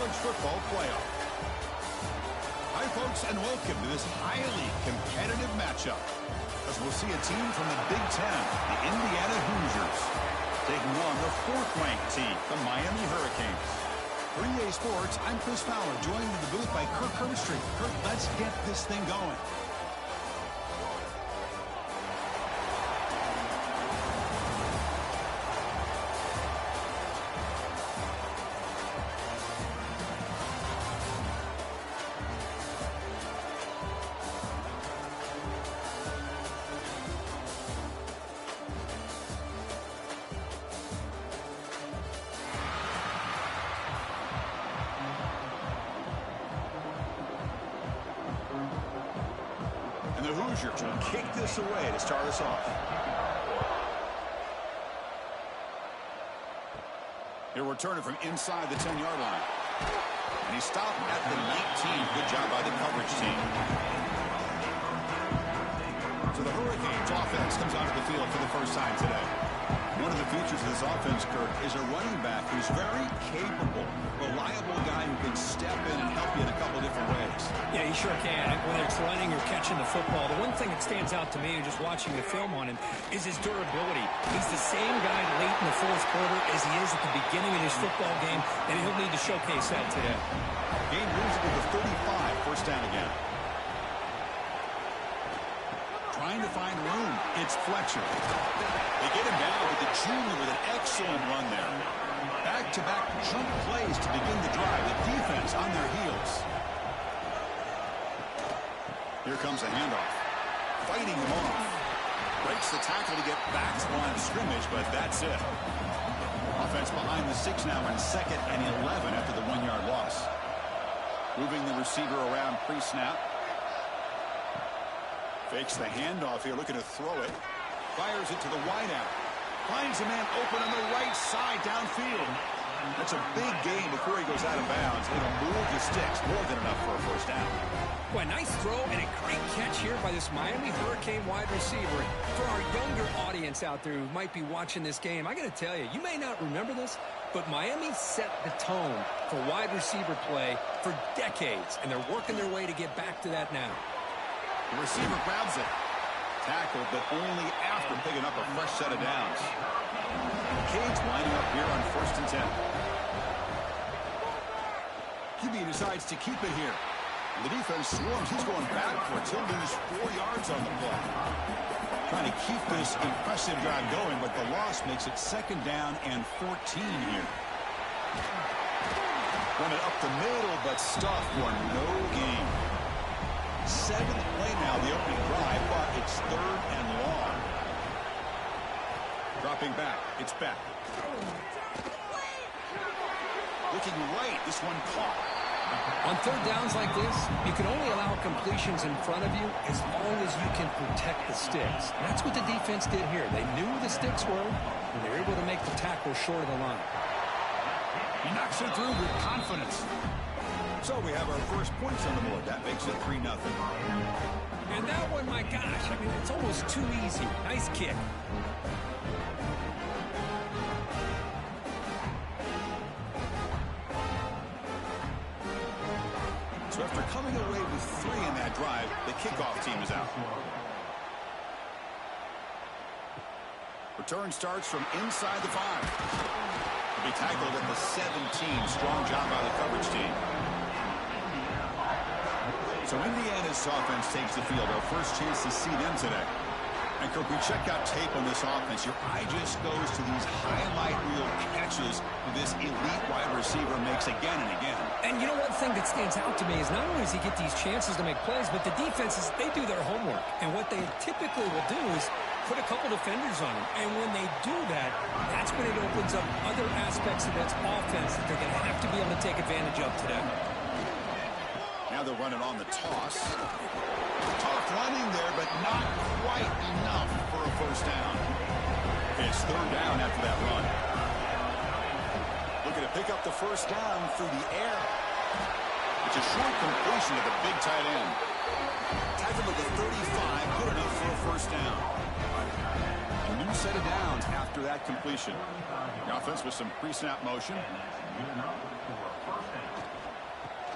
college football playoff. Hi, folks, and welcome to this highly competitive matchup, as we'll see a team from the Big Ten, the Indiana Hoosiers, taking on the fourth-ranked team, the Miami Hurricanes. For EA Sports, I'm Chris Fowler, joined in the booth by Kirk Herbstreit. Kirk, let's get this thing going. And the Hoosiers will kick this away to start us off. He'll return it from inside the 10-yard line. And he stopped at the 19. Good job by the coverage team. So the Hurricanes offense comes onto the field for the first time today. One of the features of this offense, Kirk, is a running back who's very capable, reliable guy who can step in and help you in a couple different ways. Yeah, he sure can, whether it's running or catching the football. The one thing that stands out to me, just watching the film on him, is his durability. He's the same guy late in the fourth quarter as he is at the beginning of his football game, and he'll need to showcase that today. Game moves it to the 35, first down again. Trying to find room. It's Fletcher. They get him down with the junior with an excellent run there. Back-to-back jump plays to begin the drive. The defense on their heels. Here comes a handoff. Fighting him off. Breaks the tackle to get back to the line of scrimmage, but that's it. Offense behind the 6 now in 2nd and 11 after the 1-yard loss. Moving the receiver around pre-snap. Fakes the handoff here, looking to throw it. Fires it to the wideout. Finds a man open on the right side downfield. That's a big gain before he goes out of bounds. It'll move the sticks, more than enough for a first down. Boy, nice throw and a great catch here by this Miami Hurricane wide receiver. For our younger audience out there who might be watching this game, I got to tell you, you may not remember this, but Miami set the tone for wide receiver play for decades, and they're working their way to get back to that now. The receiver grabs it. Tackled, but only after picking up a fresh set of downs. Cade's lining up here on 1st and 10. QB decides to keep it here. The defense swarms. He's going back for it. He'll lose 4 yards on the play. Trying to keep this impressive drive going, but the loss makes it 2nd down and 14 here. Run it up the middle, but stuffed for no gain. 7th play now, the opening drive, but it's 3rd and long. Dropping back, it's back. Looking right, this one caught. On 3rd downs like this, you can only allow completions in front of you as long as you can protect the sticks. And that's what the defense did here. They knew the sticks were, and they were able to make the tackle short of the line. He knocks it through with confidence. So we have our first points on the board. That makes it 3-0. And that one, my gosh, I mean, it's almost too easy. Nice kick. So after coming away with 3 in that drive, the kickoff team is out. Return starts from inside the 5. He'll be tackled at the 17. Strong job by the coverage team. So Indiana's offense takes the field. Our first chance to see them today. And Kirk, we check out tape on this offense. Your eye just goes to these highlight reel catches this elite wide receiver makes again and again. And you know, one thing that stands out to me is not only does he get these chances to make plays, but the defenses, they do their homework. And what they typically will do is put a couple defenders on him. And when they do that, that's when it opens up other aspects of that offense that they're going to have to be able to take advantage of today. Now they're running on the toss. Tough running there, but not quite enough for a first down. It's 3rd down after that run. Looking to pick up the first down through the air. It's a short completion to the big tight end. Tackled at the 35, good enough for a first down. A new set of downs after that completion. The offense with some pre-snap motion.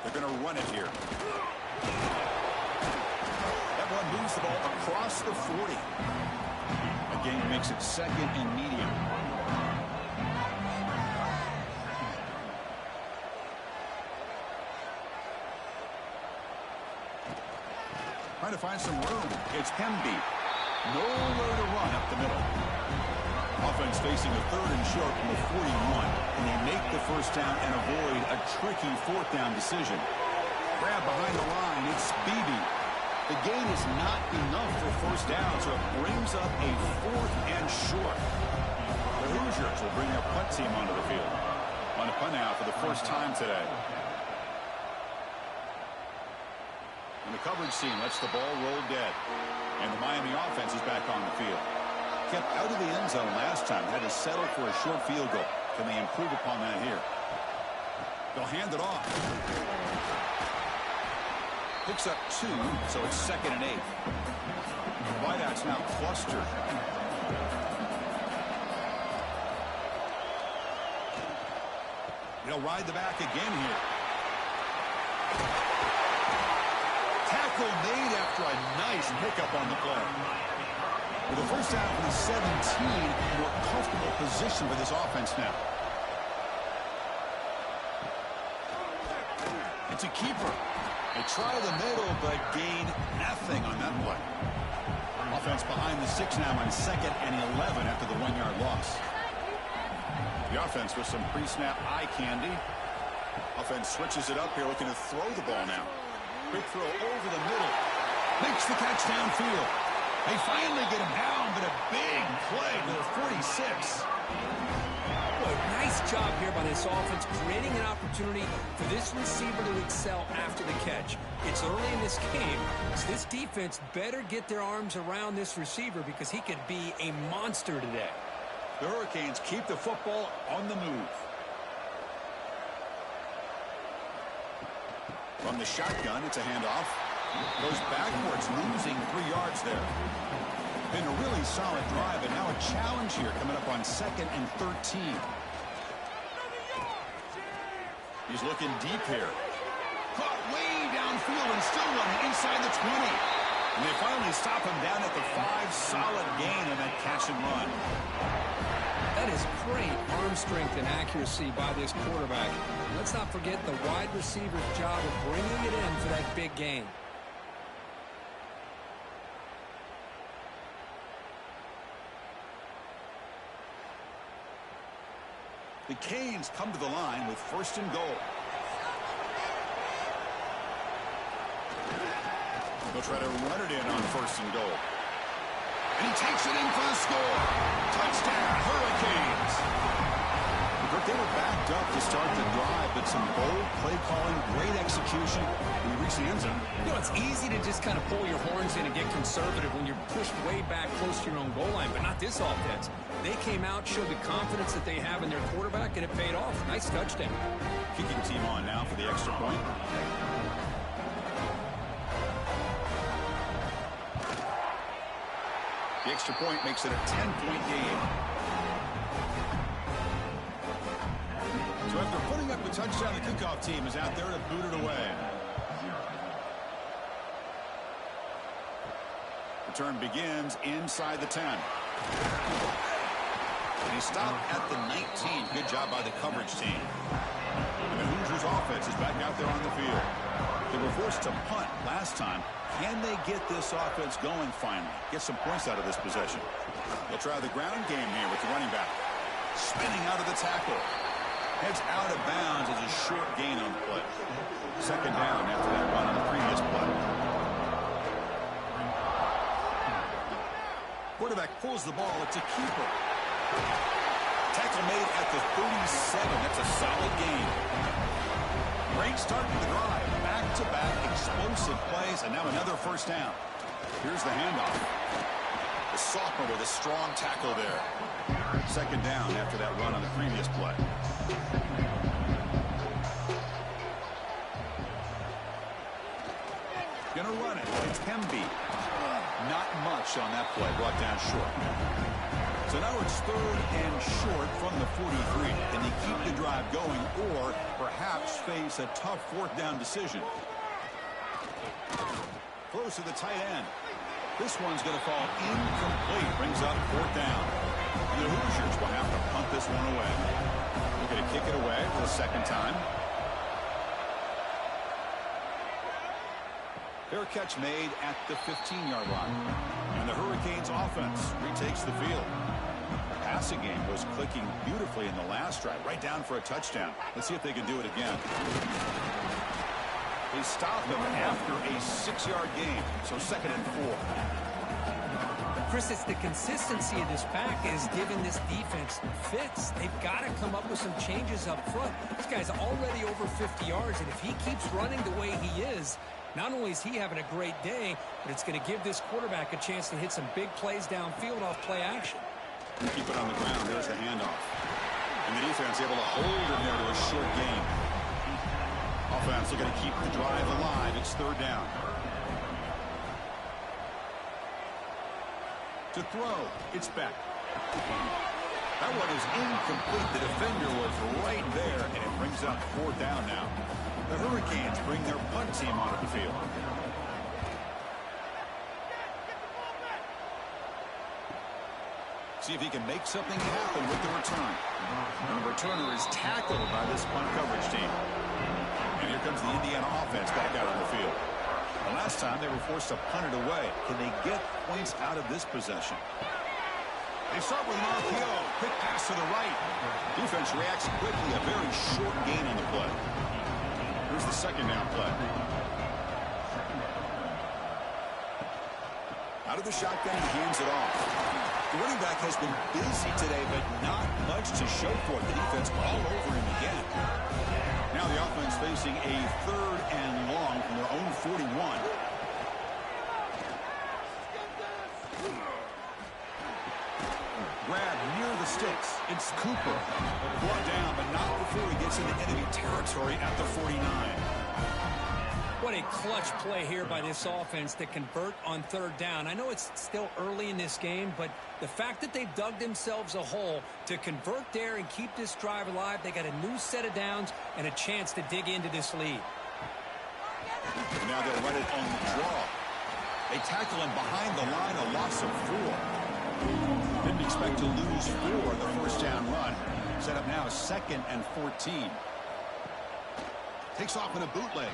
They're going to run it here. That one moves the ball across the 40. Again, makes it second and medium. Trying to find some room. It's Hemby. Nowhere to run up the middle. Offense facing a 3rd and short from the 41. And they make the first down and avoid a tricky 4th down decision. Grab behind the line. It's Beebe. The gain is not enough for first down, so it brings up a 4th and short. The Hoosiers will bring their punt team onto the field. On a punt now for the first time today. And the coverage team lets the ball roll dead. And the Miami offense is back on the field. Kept out of the end zone last time. Had to settle for a short field goal. Can they improve upon that here? They'll hand it off. Picks up 2, so it's 2nd and 8. Wideouts now clustered. He'll ride the back again here. Tackle made after a nice pickup on the play. With the first down from the 17, more comfortable position for this offense now. It's a keeper. They try the middle, but gain nothing on that play. Offense behind the 6 now on 2nd and 11 after the 1-yard loss. The offense with some pre-snap eye candy. Offense switches it up here, looking to throw the ball now. Quick throw over the middle. Makes the catch downfield. They finally get him down, but a big play to the 46. Nice job here by this offense, creating an opportunity for this receiver to excel after the catch. It's early in this game, so this defense better get their arms around this receiver because he could be a monster today. The Hurricanes keep the football on the move. From the shotgun, it's a handoff. Goes backwards, losing 3 yards there. Been a really solid drive, and now a challenge here coming up on 2nd and 13. He's looking deep here. Caught way downfield and still running inside the 20. And they finally stop him down at the 5. Solid gain on that catch and run. That is great arm strength and accuracy by this quarterback. Let's not forget the wide receiver's job of bringing it in for that big gain. The Canes come to the line with 1st and goal. They'll try to run it in on 1st and goal. And he takes it in for the score. Touchdown, Hurricanes. They were backed up to start the drive, but some bold play calling, great execution, and they reach the end zone. You know, it's easy to just kind of pull your horns in and get conservative when you're pushed way back close to your own goal line, but not this offense. They came out, showed the confidence that they have in their quarterback, and it paid off. Nice touchdown. Kicking team on now for the extra point. The extra point makes it a 10-point game. So after putting up a touchdown, the kickoff team is out there to boot it away. Return begins inside the 10. And he stopped at the 19. Good job by the coverage team. And the Hoosiers offense is back out there on the field. They were forced to punt last time. Can they get this offense going finally? Get some points out of this possession. They'll try the ground game here with the running back. Spinning out of the tackle. Heads out of bounds as a short gain on the play. 2nd down after that run on the previous play. Quarterback pulls the ball. It's a keeper. Tackle made at the 37. That's a solid gain. Great start to the drive. Back-to-back explosive plays, and now another first down. Here's the handoff. The sophomore with a strong tackle there. 2nd down after that run on the previous play. Gonna run it. It's Hemby. Not much on that play. Brought down short. So now it's 3rd and short from the 43. Can they keep the drive going or perhaps face a tough 4th down decision? Close to the tight end. This one's going to fall incomplete. Brings up 4th down. And the Hoosiers will have to punt this one away. They're going to kick it away for the 2nd time. Fair catch made at the 15-yard line. And the Hurricanes offense retakes the field. The passing game was clicking beautifully in the last drive, right down for a touchdown. Let's see if they can do it again. They stop him after a 6-yard gain, so 2nd and 4. Chris, it's the consistency of this pack is giving this defense fits. They've got to come up with some changes up front. This guy's already over 50 yards, and if he keeps running the way he is, not only is he having a great day, but it's going to give this quarterback a chance to hit some big plays downfield off play action. Keep it on the ground. There's the handoff. And the defense able to hold him there to a short gain. Offense looking to keep the drive alive. It's 3rd down. To throw, it's back. That one is incomplete. The defender was right there, and it brings up 4th down now. The Hurricanes bring their punt team onto the field. See if he can make something happen with the return. And the returner is tackled by this punt coverage team. And here comes the Indiana offense back out on the field. The last time they were forced to punt it away. Can they get points out of this possession? They start with an RPO. Quick pass to the right. Defense reacts quickly. A very short gain on the play. Here's the 2nd down play. Out of the shotgun, he hands it off. The running back has been busy today, but not much to show for it. The defense all over him again. Now the offense facing a 3rd and long from their own 41. Grab near the sticks. It's Cooper. Brought down, but not before he gets into enemy territory at the 49. What a clutch play here by this offense to convert on 3rd down. I know it's still early in this game, but the fact that they've dug themselves a hole to convert there and keep this drive alive, they got a new set of downs and a chance to dig into this lead. And now they'll run it on the draw. They tackle him behind the line, a loss of 4. Didn't expect to lose 4 on the 1st down run. Set up now 2nd and 14. Takes off in a bootleg.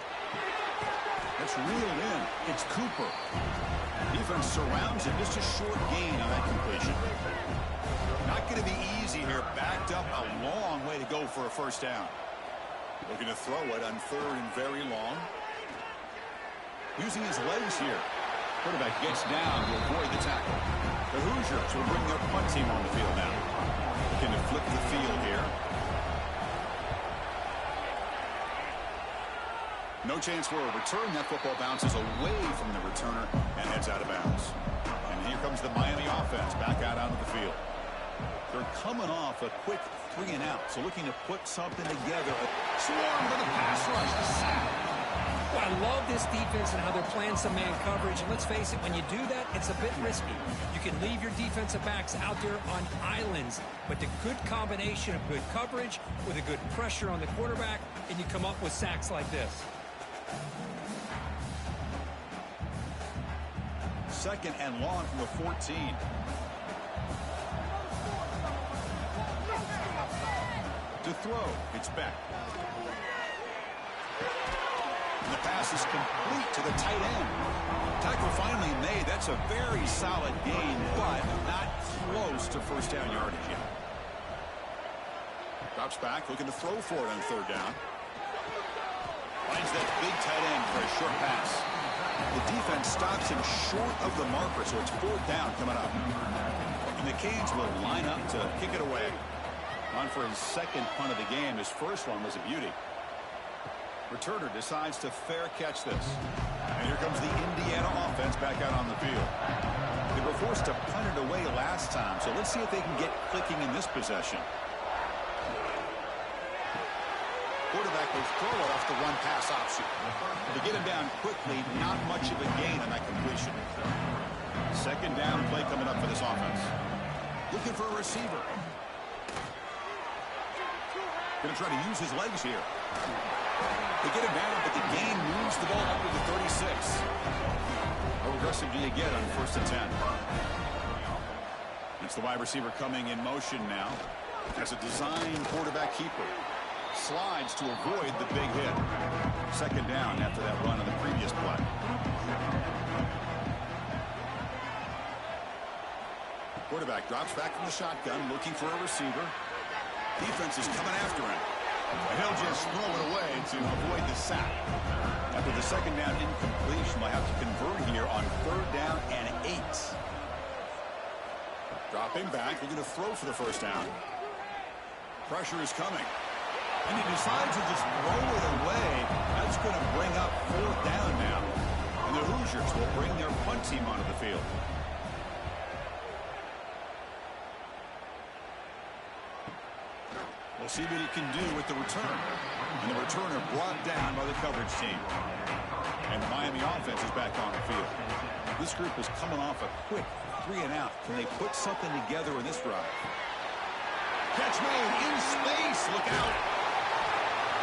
That's reeled in. It's Cooper. Defense surrounds him. Just a short gain on that completion. Not going to be easy here. Backed up a long way to go for a 1st down. Looking to throw it on 3rd and very long. Using his legs here. Quarterback gets down to avoid the tackle. The Hoosiers will bring their punt team on the field now. Looking to flip the field here. No chance for a return. That football bounces away from the returner and heads out of bounds. And here comes the Miami offense back out onto the field. They're coming off a quick 3 and out, so looking to put something together. Swarm with a pass rush. A sack. Well, I love this defense and how they're playing some man coverage. And let's face it, when you do that, it's a bit risky. You can leave your defensive backs out there on islands, but the good combination of good coverage with a good pressure on the quarterback, and you come up with sacks like this. 2nd and long from the 14. To throw, it's back. And the pass is complete to the tight end. Tackle finally made. That's a very solid gain, but not close to 1st down yardage yet. Drops back, looking to throw for it on 3rd down. Finds that big tight end for a short pass. The defense stops him short of the marker, so it's 4th down coming up. And the Canes will line up to kick it away. On for his 2nd punt of the game. His 1st one was a beauty. Returner decides to fair catch this. And here comes the Indiana offense back out on the field. They were forced to punt it away last time, so let's see if they can get clicking in this possession. Quarterback will throw it off the run-pass option. To get him down quickly, not much of a gain on that completion. 2nd down play coming up for this offense. Looking for a receiver. Going to try to use his legs here. They get him down, but the gain moves the ball up to the 36. How aggressive do you get on 1st and 10? It's the wide receiver coming in motion now as a design quarterback keeper. Slides to avoid the big hit. 2nd down after that run on the previous play. Quarterback drops back from the shotgun, looking for a receiver. Defense is coming after him. And he'll just throw it away to avoid the sack. After the 2nd down incompletion, they'll have to convert here on 3rd down and 8. Dropping back, they're going to throw for the 1st down. Pressure is coming. And he decides to just throw it away. That's going to bring up 4th down now. And the Hoosiers will bring their punt team onto the field. We'll see what he can do with the return. And the returner brought down by the coverage team. And the Miami offense is back on the field. This group is coming off a quick 3-and-out. Can they put something together in this drive? Catch made in space. Look out.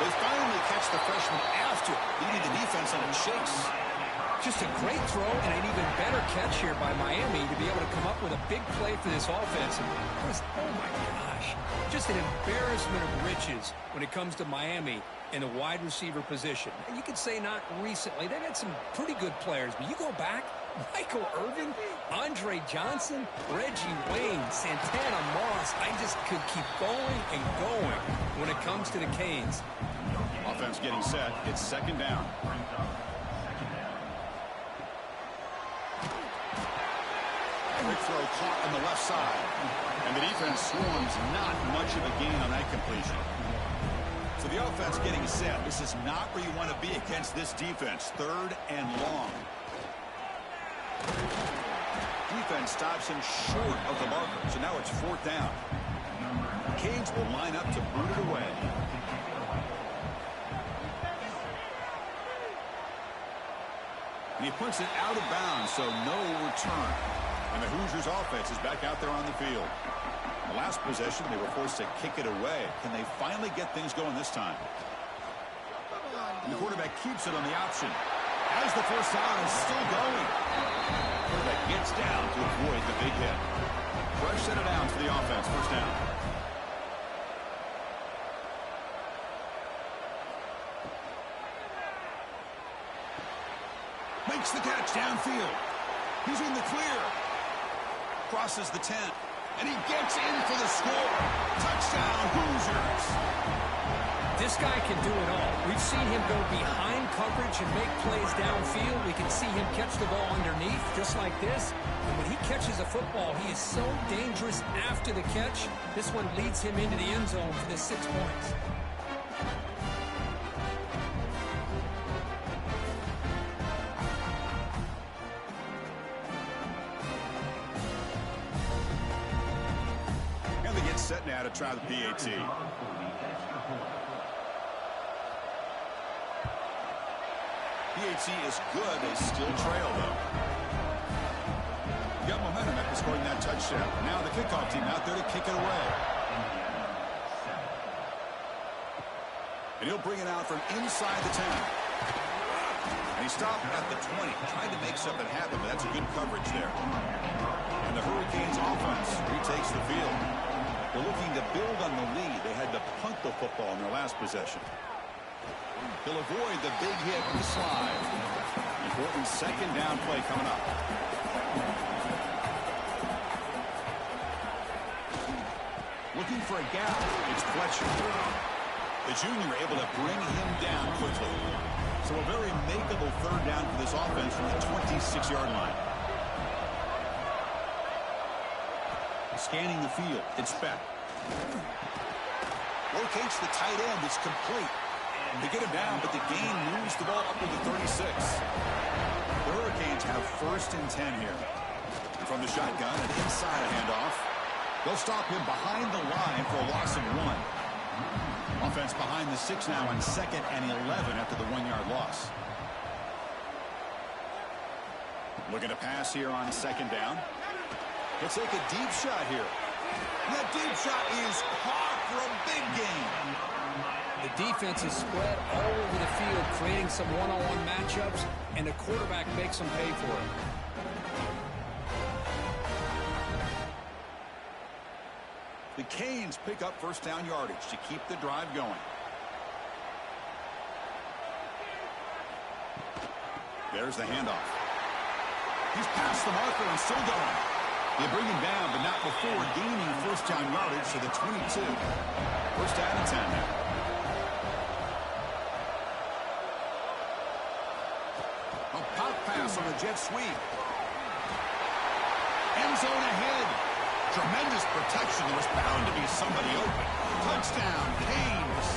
They finally catch the freshman after leading the defense on a chase. Just a great throw and an even better catch here by Miami to be able to come up with a big play for this offense. And oh my gosh, just an embarrassment of riches when it comes to Miami in the wide receiver position. And you could say not recently. They've had some pretty good players, but you go back, Michael Irvin, Andre Johnson, Reggie Wayne, Santana Moss. I just could keep going and going when it comes to the Canes. Offense getting set. It's 2nd down. Quick throw caught on the left side. And the defense swarms not much of a gain on that completion. So the offense getting set. This is not where you want to be against this defense. 3rd and long. Defense stops him short of the marker. So now it's 4th down. Canes will line up to boot it away. And he puts it out of bounds, so no return. And the Hoosiers offense is back out there on the field. The last possession, they were forced to kick it away. Can they finally get things going this time? And the quarterback keeps it on the option. As the 1st down is still going. Quarterback gets down to avoid the big hit. Fresh set it down to the offense. 1st down. Makes the catch downfield. He's in the clear. Crosses the 10. And he gets in for the score. Touchdown, Hoosiers. This guy can do it all. We've seen him go behind coverage and make plays downfield. We can see him catch the ball underneath just like this. And when he catches a football, he is so dangerous after the catch. This one leads him into the end zone for the 6 points. Set now to try the PAT. PAT is good. They still trail, though. Got momentum after scoring that touchdown. Now the kickoff team out there to kick it away. And he'll bring it out from inside the 10. And he stopped at the 20, trying to make something happen, but that's a good coverage there. And the Hurricanes offense retakes the field. They're looking to build on the lead. They had to punt the football in their last possession. He'll avoid the big hit with the slide. Important 2nd down play coming up. Looking for a gap. It's Fletcher. The junior able to bring him down quickly. So a very makeable 3rd down for this offense from the 26-yard line. Scanning the field. It's Beck. Locates the tight end. It's complete. They get him down, but the gain moves the ball up to the 36. The Hurricanes have 1st and 10 here. From the shotgun and inside a handoff. They'll stop him behind the line for a loss of 1. Offense behind the 6 now on 2nd and 11 after the 1-yard loss. Looking to pass here on 2nd down. Let's take a deep shot here. That deep shot is caught for a big gain. The defense is spread all over the field, creating some one-on-one matchups, and the quarterback makes them pay for it. The Canes pick up first down yardage to keep the drive going. There's the handoff. He's past the marker and still going. They bring him down, but not before gaining first down yardage to the 22. First down and 10 now. A pop pass on the jet sweep. End zone ahead. Tremendous protection. There was bound to be somebody open. Touchdown, Canes.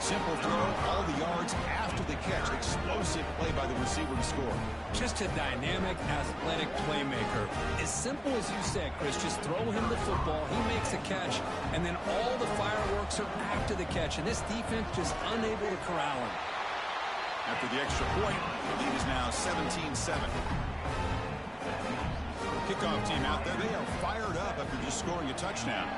Simple throw, all the yards after the catch. Explosive play by the receiver to score. Just a dynamic, athletic playmaker. As simple as you said, Chris, just throw him the football, he makes a catch, and then all the fireworks are after the catch, and this defense just unable to corral him. After the extra point, the lead is now 17-7. Kickoff team out there, they are fired up after just scoring a touchdown.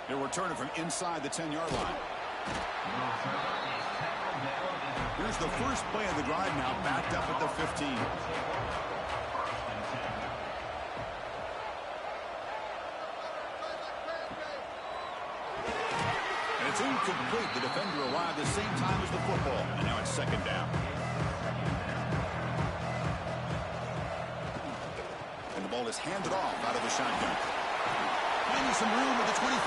They'll return it from inside the 10-yard line. Here's the first play of the drive now, backed up at the 15. And it's incomplete. The defender arrived at the same time as the football, and now it's second down. And the ball is handed off out of the shotgun. Finding some room at the 25.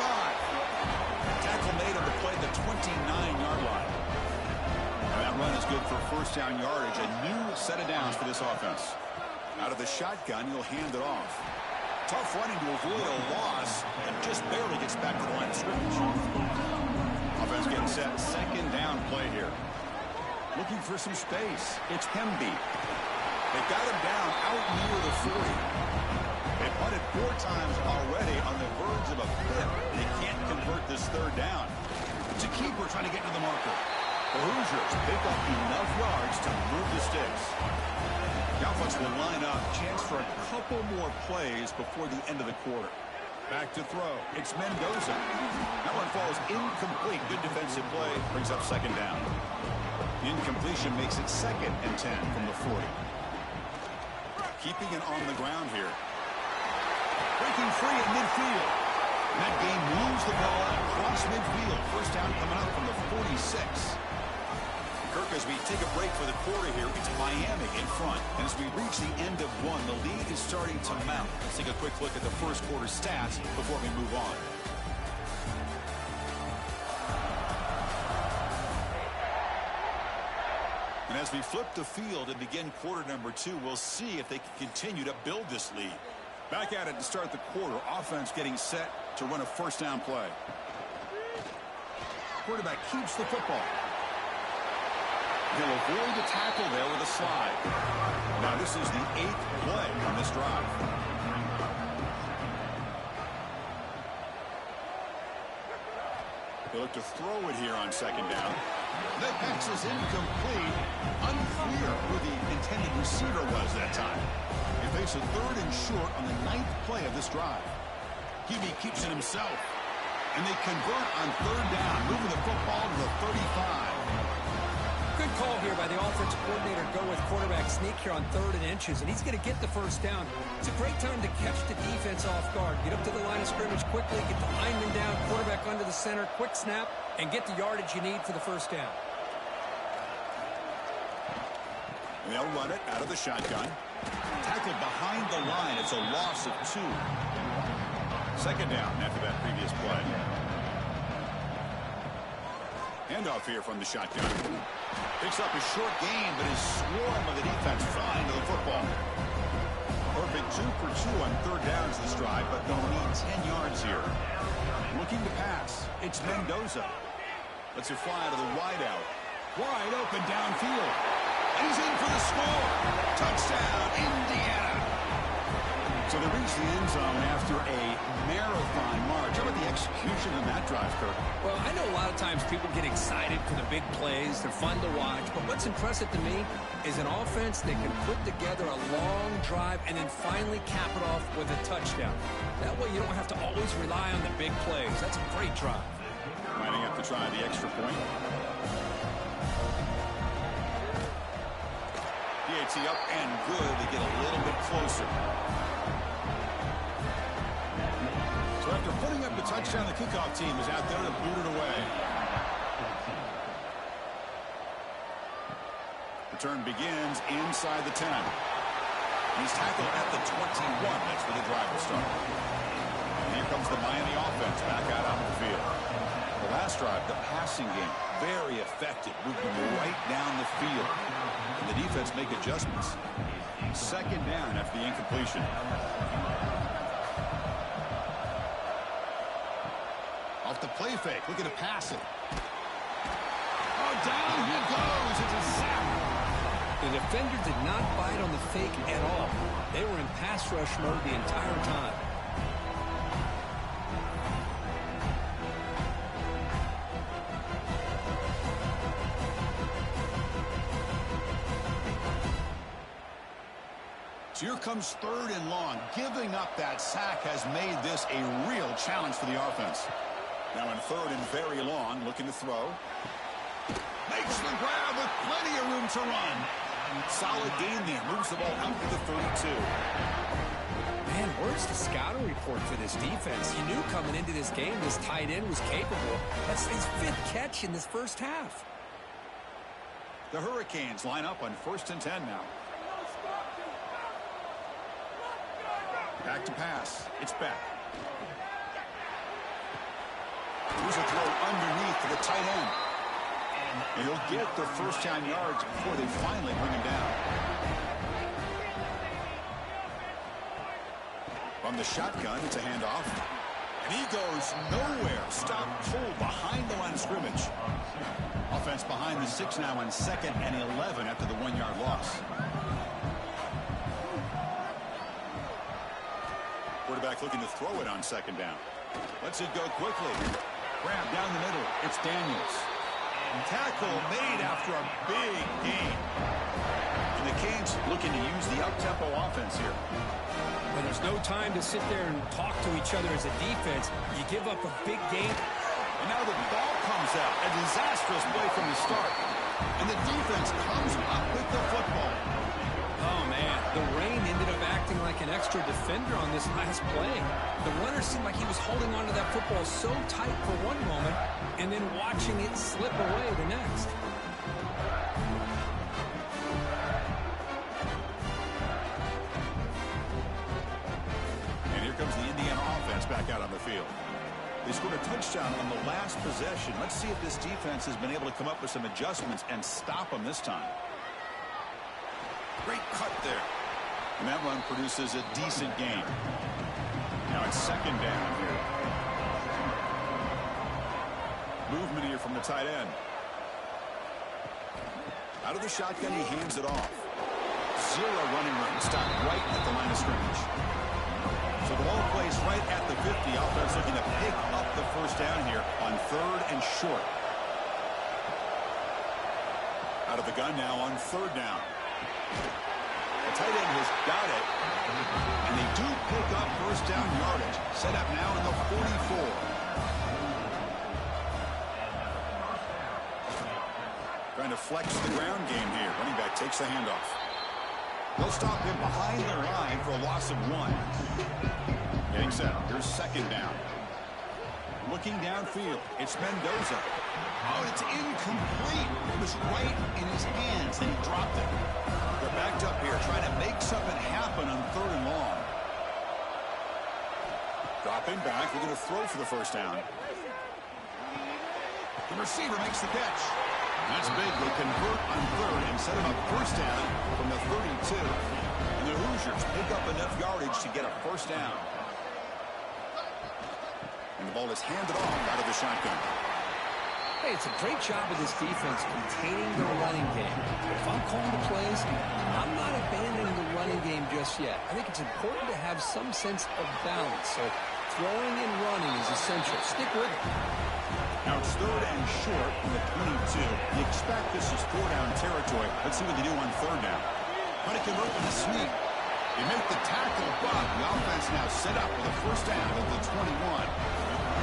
Tackle made on the play at the 29-yard line. And that run is good for first down yardage. A new set of downs for this offense. Out of the shotgun, he'll hand it off. Tough running to avoid a loss, and just barely gets back to the line of scrimmage. Offense getting set. Second down play here. Looking for some space. It's Hemby. They got him down out near the 40. They punted 4 times already on the verge of a 5th. They can't convert this third down. It's a keeper trying to get to the marker. The Hoosiers pick up enough yards to move the sticks. The offense will line up. Chance for a couple more plays before the end of the quarter. Back to throw. It's Mendoza. That one falls incomplete. Good defensive play. Brings up second down. The incompletion makes it 2nd and 10 from the 40. Keeping it on the ground here. Breaking free at midfield. And that game moves the ball across midfield. First down coming up from the 46. Kirk, as we take a break for the quarter here, it's Miami in front. And as we reach the end of one, the lead is starting to mount. Let's take a quick look at the first quarter stats before we move on. And as we flip the field and begin quarter number 2, we'll see if they can continue to build this lead. Back at it to start the quarter. Offense getting set to run a first down play. Quarterback keeps the football. He'll avoid the tackle there with a slide. Now this is the 8th play on this drive. They look to throw it here on second down. That pass is incomplete. Unclear who the intended receiver was that time. They face a 3rd and short on the 9th play of this drive. Hebe keeps it himself. And they convert on 3rd down, moving the football to the 35. Good call here by the offensive coordinator. Go with quarterback sneak here on 3rd and inches, and he's going to get the first down. It's a great time to catch the defense off guard. Get up to the line of scrimmage quickly, get the lineman down, quarterback under the center, quick snap, and get the yardage you need for the first down. They'll run it out of the shotgun. Tackled behind the line. It's a loss of 2. Second down after that previous play. Handoff here from the shotgun. Picks up a short gain, but his swarm of the defense flying to the football. Perfect 2 for 2 on 3rd downs this drive, but they'll need 10 yards here. Looking to pass. It's Mendoza. Lets it fly to the wideout. Wide open downfield. And he's in for the score. Touchdown, Indiana. So they reach the end zone after a marathon march. How about the execution on that drive, Kirk? Well, I know a lot of times people get excited for the big plays. They're fun to watch. But what's impressive to me is an offense that can put together a long drive and then finally cap it off with a touchdown. That way you don't have to always rely on the big plays. That's a great drive. Lining up to try the extra point. PAT up and good to get a little bit closer. So after putting up the touchdown, the kickoff team is out there to boot it away. Return begins inside the 10. He's tackled at the 21. That's where the drive will start. And here comes the Miami offense back out onto the field. The last drive, the passing game, very effective, moving right down the field. And the defense make adjustments. Second down after the incompletion. Off the play fake, looking to pass it. Oh, down he goes. It's a sack. The defender did not bite on the fake at all. They were in pass rush mode the entire time. So here comes third and long. Giving up that sack has made this a real challenge for the offense. Now in third and very long, looking to throw. Makes the grab with plenty of room to run. Solid gain there. Moves the ball out to the 32. Man, where's the scouting report for this defense? You knew coming into this game this tight end was capable. That's his 5th catch in this first half. The Hurricanes line up on 1st and 10 now. Back to pass. It's back. Here's a throw underneath to the tight end. And he'll get the first down yards before they finally bring him down. From the shotgun, it's a handoff. And he goes nowhere. Stop pulled behind the line of scrimmage. Offense behind the 6 now on 2nd and 11 after the 1-yard loss. Quarterback looking to throw it on 2nd down. Lets it go quickly. Grab down the middle. It's Daniels. And tackle made after a big gain. And the Canes looking to use the up-tempo offense here. When there's no time to sit there and talk to each other as a defense, you give up a big gain. And now the ball comes out. A disastrous play from the start. And the defense comes up with the football. Oh, man, the rain ended up acting like an extra defender on this last play. The runner seemed like he was holding onto that football so tight for one moment and then watching it slip away the next. And here comes the Indiana offense back out on the field. They scored a touchdown on the last possession. Let's see if this defense has been able to come up with some adjustments and stop them this time. Great cut there. And that run produces a decent gain. Now it's 2nd down here. Movement here from the tight end. Out of the shotgun, he hands it off. 0 running room. Stopped right at the line of scrimmage. So the ball plays right at the 50. Offense looking to pick up the first down here on 3rd and short. Out of the gun now on 3rd down. The tight end has got it. And they do pick up first down yardage. Set up now in the 44. Trying to flex the ground game here. Running back takes the handoff. They'll stop him behind the line for a loss of 1. Getting set. Here's 2nd down. Looking downfield. It's Mendoza. Oh, it's incomplete. It was right in his hands, and he dropped it. They're backed up here, trying to make something happen on 3rd and long. Dropping back. We're going to throw for the first down. The receiver makes the catch. That's big. They convert on 3rd and set him up first down from the 32. And the Hoosiers pick up enough yardage to get a first down. And the ball is handed off out of the shotgun. Hey, it's a great job of this defense containing the running game. But if I'm calling the plays, I'm not abandoning the running game just yet. I think it's important to have some sense of balance. So throwing and running is essential. Stick with it. Now it's 3rd and short from the 22. You expect this is 4-down territory. Let's see what they do on 3rd down. But it can open the sneak. You make the tackle, but the offense now set up with a 1st down at the 21.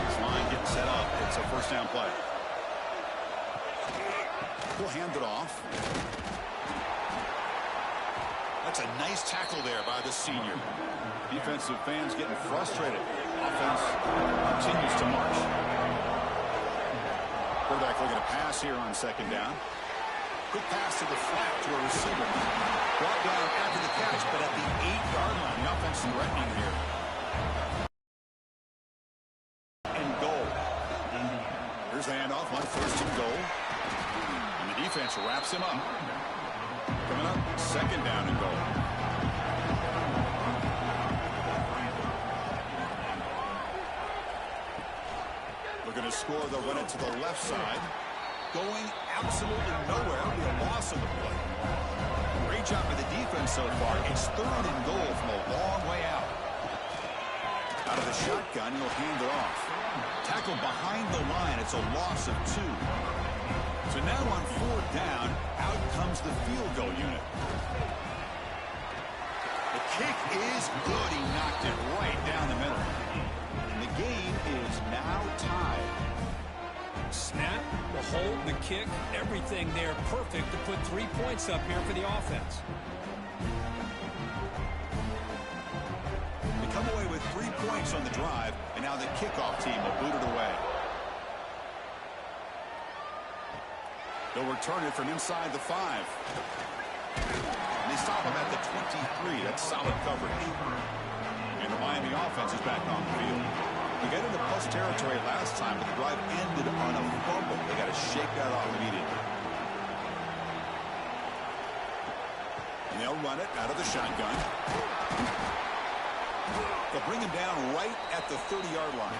This line getting set up. It's a 1st down play. We'll hand it off. That's a nice tackle there by the senior. Defensive fans getting frustrated. Offense continues to march. Quarterback looking to pass here on 2nd down. Quick pass to the flat to a receiver. Brought down after the catch, but at the 8-yard line. The offense threatening here. And goal. Here's the handoff on 1st and goal. And the defense wraps him up. Coming up, 2nd down and goal. Looking to score, they'll run it to the left side. Going absolutely nowhere. It'll be a loss of the play. Great job by the defense so far. It's 3rd and goal from a long way out. Out of the shotgun, he'll hand it off. Tackled behind the line. It's a loss of 2. So now on 4th down, out comes the field goal unit. The kick is good. He knocked it right down the middle. And the game is now tied. Snap, the hold, the kick, everything there perfect to put 3 points up here for the offense. They come away with 3 points on the drive, and now the kickoff team will boot it away. They'll return it from inside the 5. And they stop him at the 23. That's solid coverage. And the Miami offense is back on the field. They got into plus territory last time, but the drive ended on a fumble. They got to shake that off immediately. And they'll run it out of the shotgun. They'll bring him down right at the 30-yard line.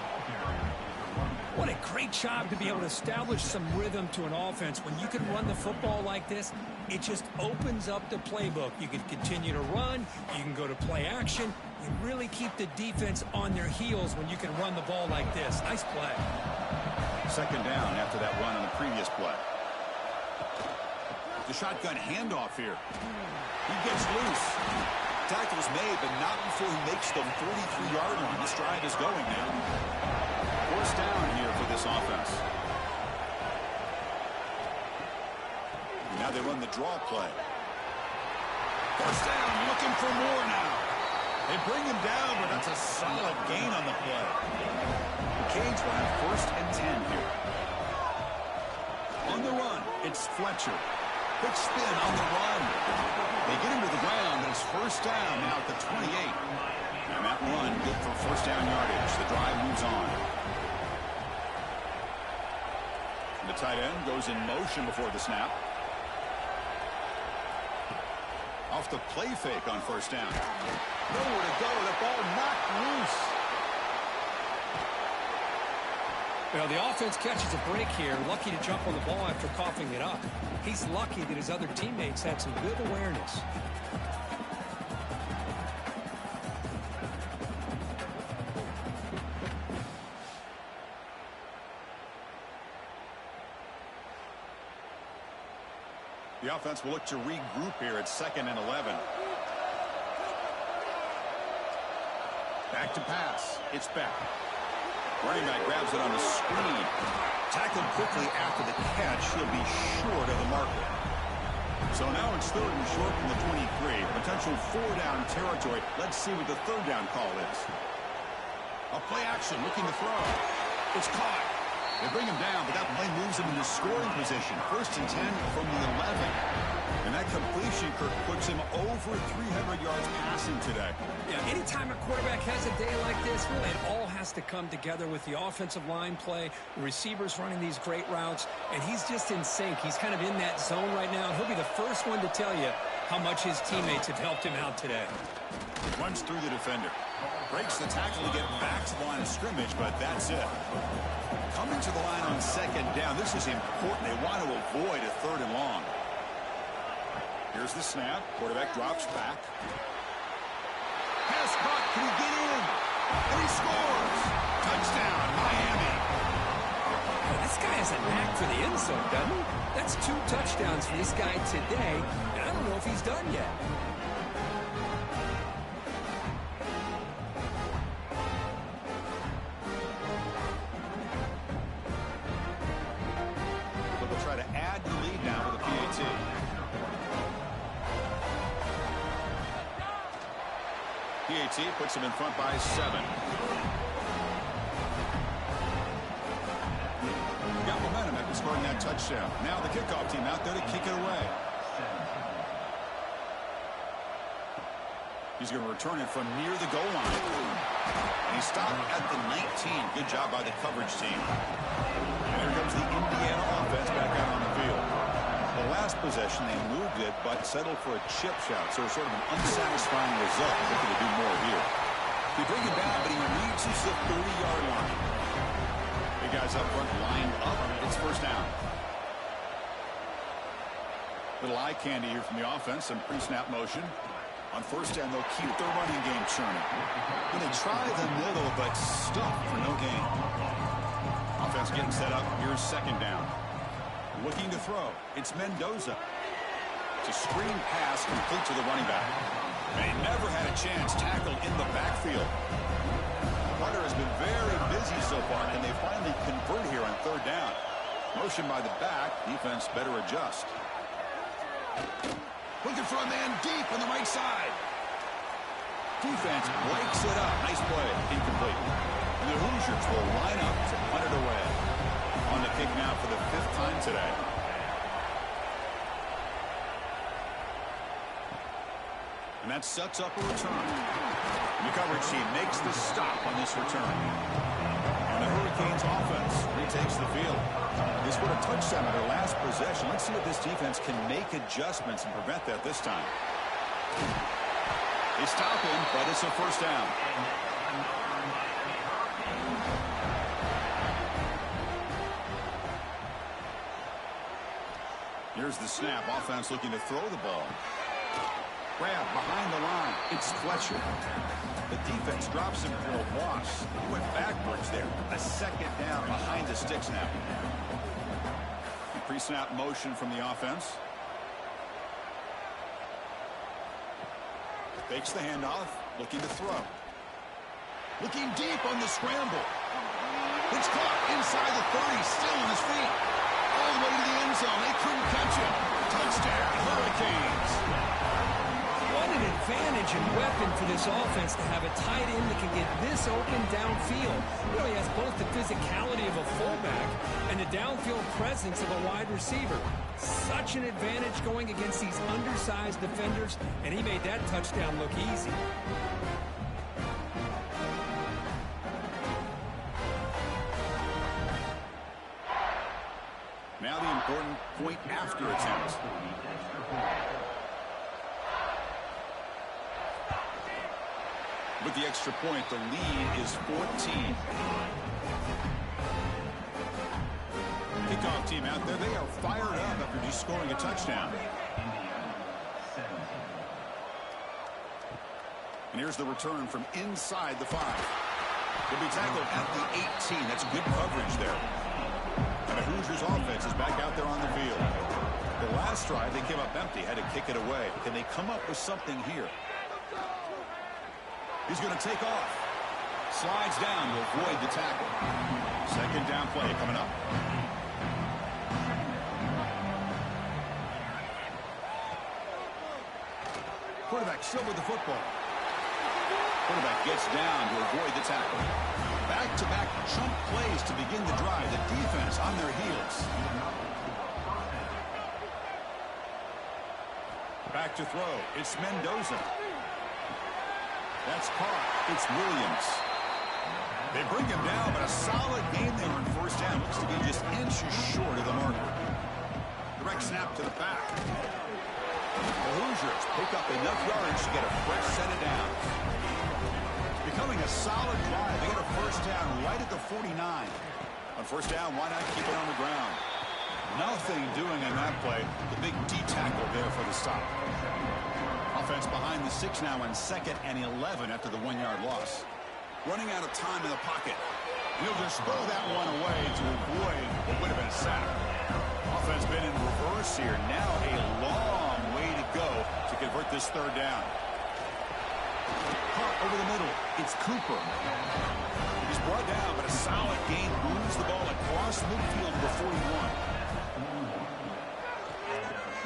What a great job to be able to establish some rhythm to an offense. When you can run the football like this, it just opens up the playbook. You can continue to run. You can go to play action. You really keep the defense on their heels when you can run the ball like this. Nice play. 2nd down after that run on the previous play. The shotgun handoff here. He gets loose. Tackle's made, but not before he makes the 43-yard line. This drive is going now. 4th down here for this offense. And now they run the draw play. 1st down, looking for more now. They bring him down, but that's a solid gain on the play. The Canes will have 1st and 10 here. On the run, it's Fletcher. Quick spin on the run. They get him to the ground, and it's 1st down now at the 28. And that run good for 1st down yardage. The drive moves on. The tight end goes in motion before the snap. Off the play fake on 1st down. Nowhere to go. The ball knocked loose. Well, the offense catches a break here. Lucky to jump on the ball after coughing it up. He's lucky that his other teammates had some good awareness. The offense will look to regroup here at 2nd and 11. Back to pass. It's Beck. Running back grabs it on the screen. Tackled quickly after the catch. He'll be short of the marker. So now it's 3rd and short from the 23. Potential 4-down territory. Let's see what the 3rd down call is. A play action looking to throw. It's caught. They bring him down, but that play moves him into scoring position. 1st and 10 from the 11. And that completion, Kirk, puts him over 300 yards passing today. Yeah, anytime a quarterback has a day like this, really it all has to come together with the offensive line play, the receivers running these great routes, and he's just in sync. He's kind of in that zone right now. He'll be the first one to tell you how much his teammates have helped him out today. Runs through the defender. Breaks the tackle to get back to the line of scrimmage, but that's it. Coming to the line on second down. This is important. They want to avoid a third and long. Here's the snap. Quarterback drops back. Pass caught. Can he get in? And he scores. Touchdown, Miami. Well, this guy has a knack for the end zone, doesn't he? That's 2 touchdowns for this guy today, and I don't know if he's done yet. So they'll try to add the lead now with a PAT. PAT puts them in front by 7. Got momentum after scoring that touchdown. Now the kickoff team out there to kick it away. He's going to return it from near the goal line. And he stopped at the 19. Good job by the coverage team. And here comes the Indiana offense back out on the field. The last possession, they moved it, but settled for a chip shot. So it's sort of an unsatisfying result. Looking to do more here. They bring him down, but he reaches the 30-yard line. Big guys up front lined up. It's first down. Little eye candy here from the offense. Some pre-snap motion. On first down, they'll keep their running game churning. And they try the middle, but stuck for no gain. Offense getting set up. Here's second down. Looking to throw. It's Mendoza. It's a screen pass complete to the running back. And he never had a chance tackled in the backfield. Hunter has been very busy so far. Can they finally convert here on third down? Motion by the back. Defense better adjust. Looking for a man deep on the right side. Defense breaks it up. Nice play. Incomplete. And the Hoosiers will line up to punt it away. On the kick now for the 5th time today. And that sets up a return. The coverage team makes the stop on this return. And the Hurricanes offense retakes the field. They scored a touchdown on their last possession. Let's see if this defense can make adjustments and prevent that this time. They stop him, but it's a first down. Here's the snap. Offense looking to throw the ball. Grab behind the line. It's Fletcher. The defense drops him for a loss. He went backwards there. A second down behind the sticks now. Pre-snap motion from the offense. Fakes the handoff. Looking to throw. Looking deep on the scramble. It's caught inside the 30. Still on his feet. All the way to the end zone. They couldn't catch him. Touchdown, Hurricanes. What an advantage and weapon for this offense to have a tight end that can get this open downfield. Really has both the physicality of a fullback and the downfield presence of a wide receiver. Such an advantage going against these undersized defenders, and he made that touchdown look easy. Now the important point after attempt. With the extra point, the lead is 14. Kickoff team out there. They are fired up after just scoring a touchdown. And here's the return from inside the 5. He'll be tackled at the 18. That's good coverage there. And the Hoosiers offense is back out there on the field. The last drive, they came up empty, had to kick it away. Can they come up with something here? He's going to take off. Slides down to avoid the tackle. Second down play coming up. Quarterback still with the football. Quarterback gets down to avoid the tackle. Back-to-back chunk plays to begin the drive. The defense on their heels. Back to throw. It's Mendoza. That's caught. It's Williams. They bring him down, but a solid game there on first down. Looks to be just inches short of the marker. Direct snap to the back. The Hoosiers pick up enough yards to get a fresh set of downs. Becoming a solid drive. They get a first down right at the 49. A On first down, why not keep it on the ground? Nothing doing in that play. The big D tackle there for the stop. Offense behind the 6 now on 2nd and 11 after the 1-yard loss. Running out of time in the pocket. He'll just throw that one away to avoid what would have been a sack. Offense been in reverse here. Now a long way to go to convert this 3rd down. Pop over the middle. It's Cooper. He's brought down, but a solid gain moves the ball across midfield to the 41.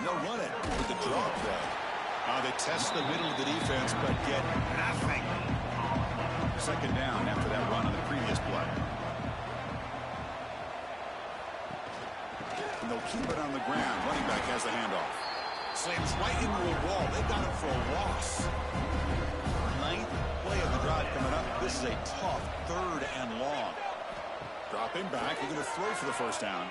They'll run it with the draw play. They test the middle of the defense, but get nothing. 2nd down after that run on the previous play. And they'll keep it on the ground. Running back has the handoff. Slams right into a wall. They got him for a loss. 9th play of the drive coming up. This is a tough 3rd and long. Dropping back. We're going to throw for the 1st down.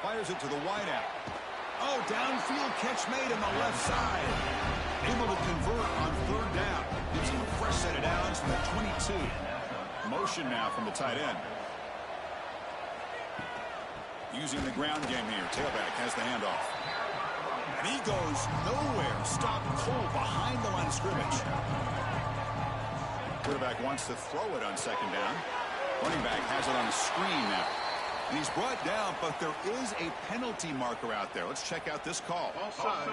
Fires it to the wideout. Oh, downfield catch made on the left side. Able to convert on 3rd down. Gives him a fresh set of downs from the 22. Motion now from the tight end. Using the ground game here. Tailback has the handoff. And he goes nowhere. Stopped cold behind the line of scrimmage. Quarterback wants to throw it on 2nd down. Running back has it on the screen now. And he's brought down, but there is a penalty marker out there. Let's check out this call. Offside.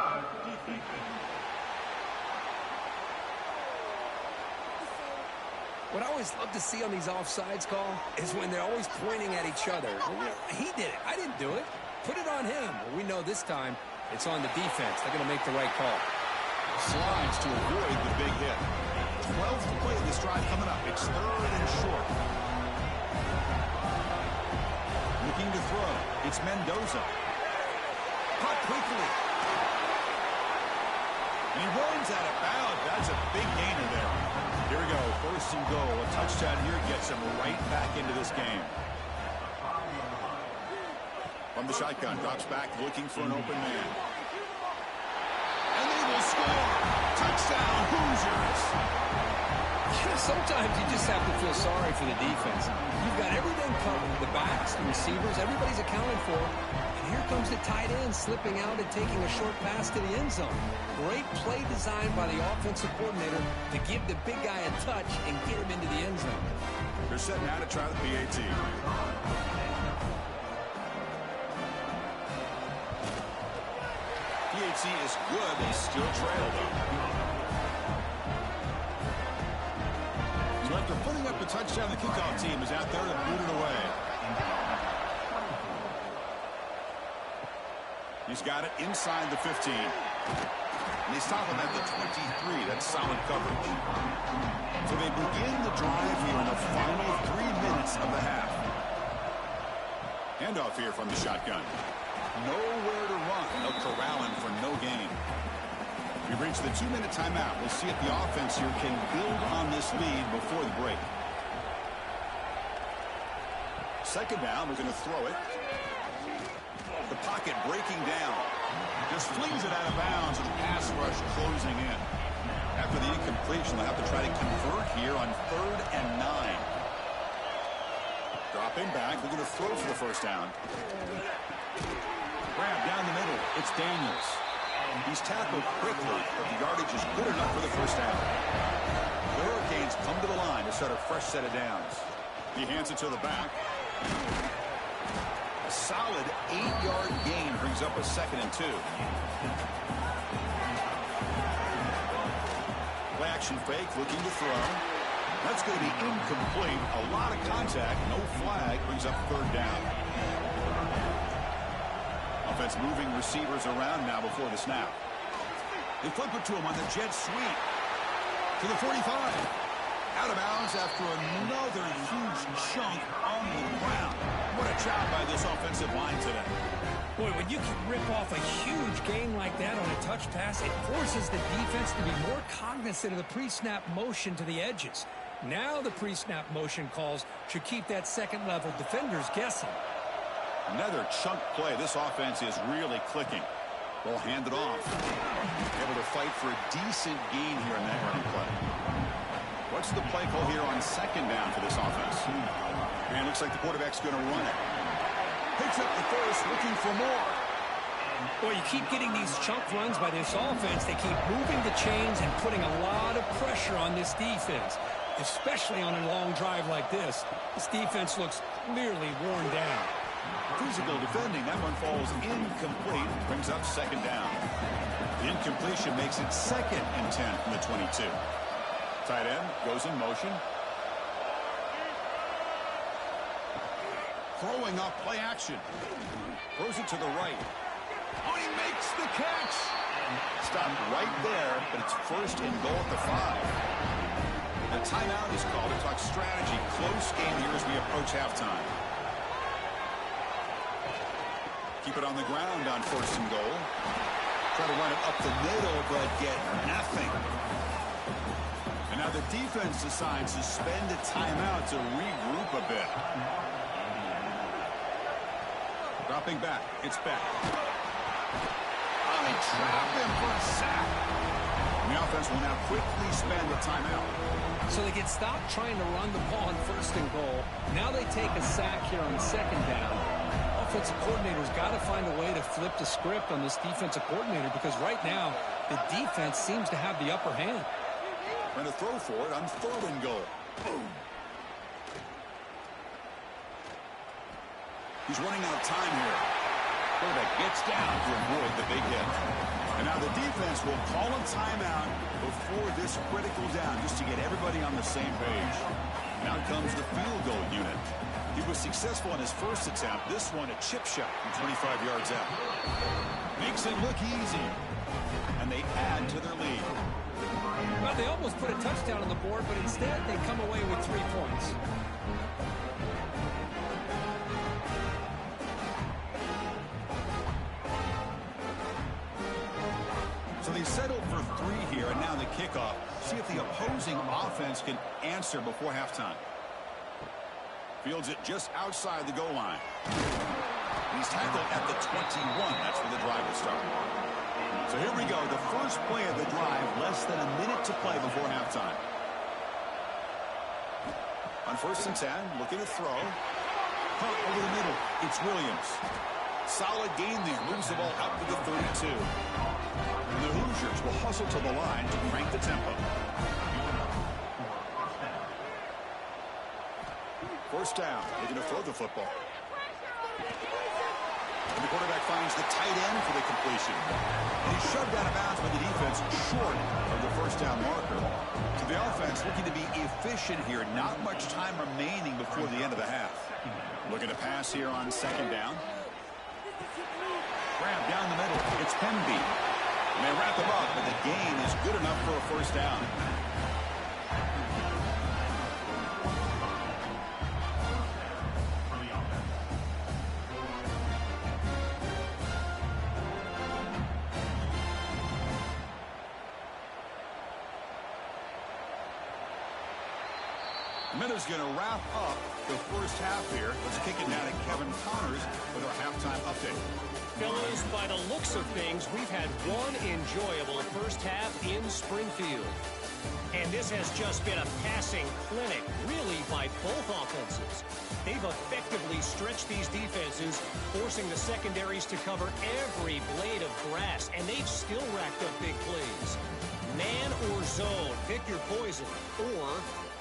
What I always love to see on these offsides call is when they're always pointing at each other. Well, he did it. I didn't do it. Put it on him. Well, we know this time it's on the defense. They're going to make the right call. Slides to avoid the big hit. 12th play of this drive coming up. It's 3rd and short. Looking to throw. It's Mendoza. Caught quickly. And he runs out of bounds. That's a big gainer there. Here we go. 1st and goal. A touchdown here gets him right back into this game. From the shotgun. Drops back looking for an open man. And they will score. Touchdown Hoosiers. Sometimes you just have to feel sorry for the defense. You've got everything covered. The backs, the receivers, everybody's accounted for. And here comes the tight end slipping out and taking a short pass to the end zone. Great play design by the offensive coordinator to give the big guy a touch and get him into the end zone. They're setting out to try the PAT. PAT is good. They still trail, though. So after putting up the touchdown, the kickoff team is out there to boot it away. He's got it inside the 15. And he's stopping at the 23. That's solid coverage. So they begin the drive here in the final 3 minutes of the half. Handoff here from the shotgun. Nowhere to run. They'll corral him for no gain. We've reached the 2-minute timeout. We'll see if the offense here can build on this lead before the break. 2nd down. We're going to throw it. The pocket breaking down. Just flings it out of bounds with the pass rush closing in. After the incompletion, they'll have to try to convert here on 3rd and 9. Dropping back. We're going to throw for the 1st down. Grab down the middle. It's Daniels. He's tackled quickly, but the yardage is good enough for the 1st down. The Hurricanes come to the line to set a fresh set of downs. He hands it to the back. A solid 8-yard gain brings up a 2nd and 2. Play action fake, looking to throw. That's going to be incomplete. A lot of contact, no flag, brings up 3rd down. Offense moving receivers around now before the snap. They flip it to him on the jet sweep. To the 45. Out of bounds after another huge chunk on the ground. What a job by this offensive line today. Boy, when you can rip off a huge gain like that on a touch pass, it forces the defense to be more cognizant of the pre-snap motion to the edges. Now the pre-snap motion calls should keep that second-level defenders guessing. Another chunk play. This offense is really clicking. Ball handed off. Able to fight for a decent gain here in that running play. What's the play call here on second down for this offense? And looks like the quarterback's going to run it. Picks up the first, looking for more. Well, you keep getting these chunk runs by this offense. They keep moving the chains and putting a lot of pressure on this defense, especially on a long drive like this. This defense looks clearly worn down. Physical defending. That one falls incomplete. Brings up second down. The incompletion makes it 2nd and 10 from the 22. Tight end goes in motion. Throwing up play action. Throws it to the right. Oh, he makes the catch. Stopped right there, but it's 1st and goal at the 5. A timeout is called to talk strategy. Close game here as we approach halftime. Keep it on the ground on 1st and goal. Try to run it up the middle, but get nothing. And now the defense decides to spend a timeout to regroup a bit. Dropping back. It's back. Oh, they trapped him for a sack. And the offense will now quickly spend a timeout. So they get stopped trying to run the ball on 1st and goal. Now they take a sack here on 2nd down. Offensive coordinator's got to find a way to flip the script on this defensive coordinator because right now the defense seems to have the upper hand. Trying to throw for it on 3rd and goal. Boom. He's running out of time here. Quarterback gets down to avoid the big hit. And now the defense will call a timeout before this critical down just to get everybody on the same page. Now comes the field goal unit. He was successful in his first attempt. This one a chip shot from 25 yards out. Makes it look easy. And they add to their lead. Well, they almost put a touchdown on the board, but instead they come away with 3 points. So they settled for 3 here, and now the kickoff. See if the opposing offense can answer before halftime. Fields it just outside the goal line. He's tackled at the 21. That's where the drive will start. So here we go. The first play of the drive, less than a minute to play before halftime. On 1st and 10, looking to throw. Punt over the middle. It's Williams. Solid gain there. Moves the ball out to the 32. And the Hoosiers will hustle to the line to crank the tempo. 1st down. Looking to throw the football. And the quarterback finds the tight end for the completion. And he's shoved out of bounds by the defense short of the 1st down marker. So the offense looking to be efficient here. Not much time remaining before the end of the half. Looking to pass here on 2nd down. Grab down the middle. It's Pemby. And they wrap him up, but the gain is good enough for a 1st down. Minutes going to wrap up the first half here. Let's kick it down to Kevin Connors with our halftime update. Fellas, by the looks of things, we've had one enjoyable first half in Springfield. And this has just been a passing clinic, really, by both offenses. They've effectively stretched these defenses, forcing the secondaries to cover every blade of grass, and they've still racked up big plays. Man or zone, pick your poison, or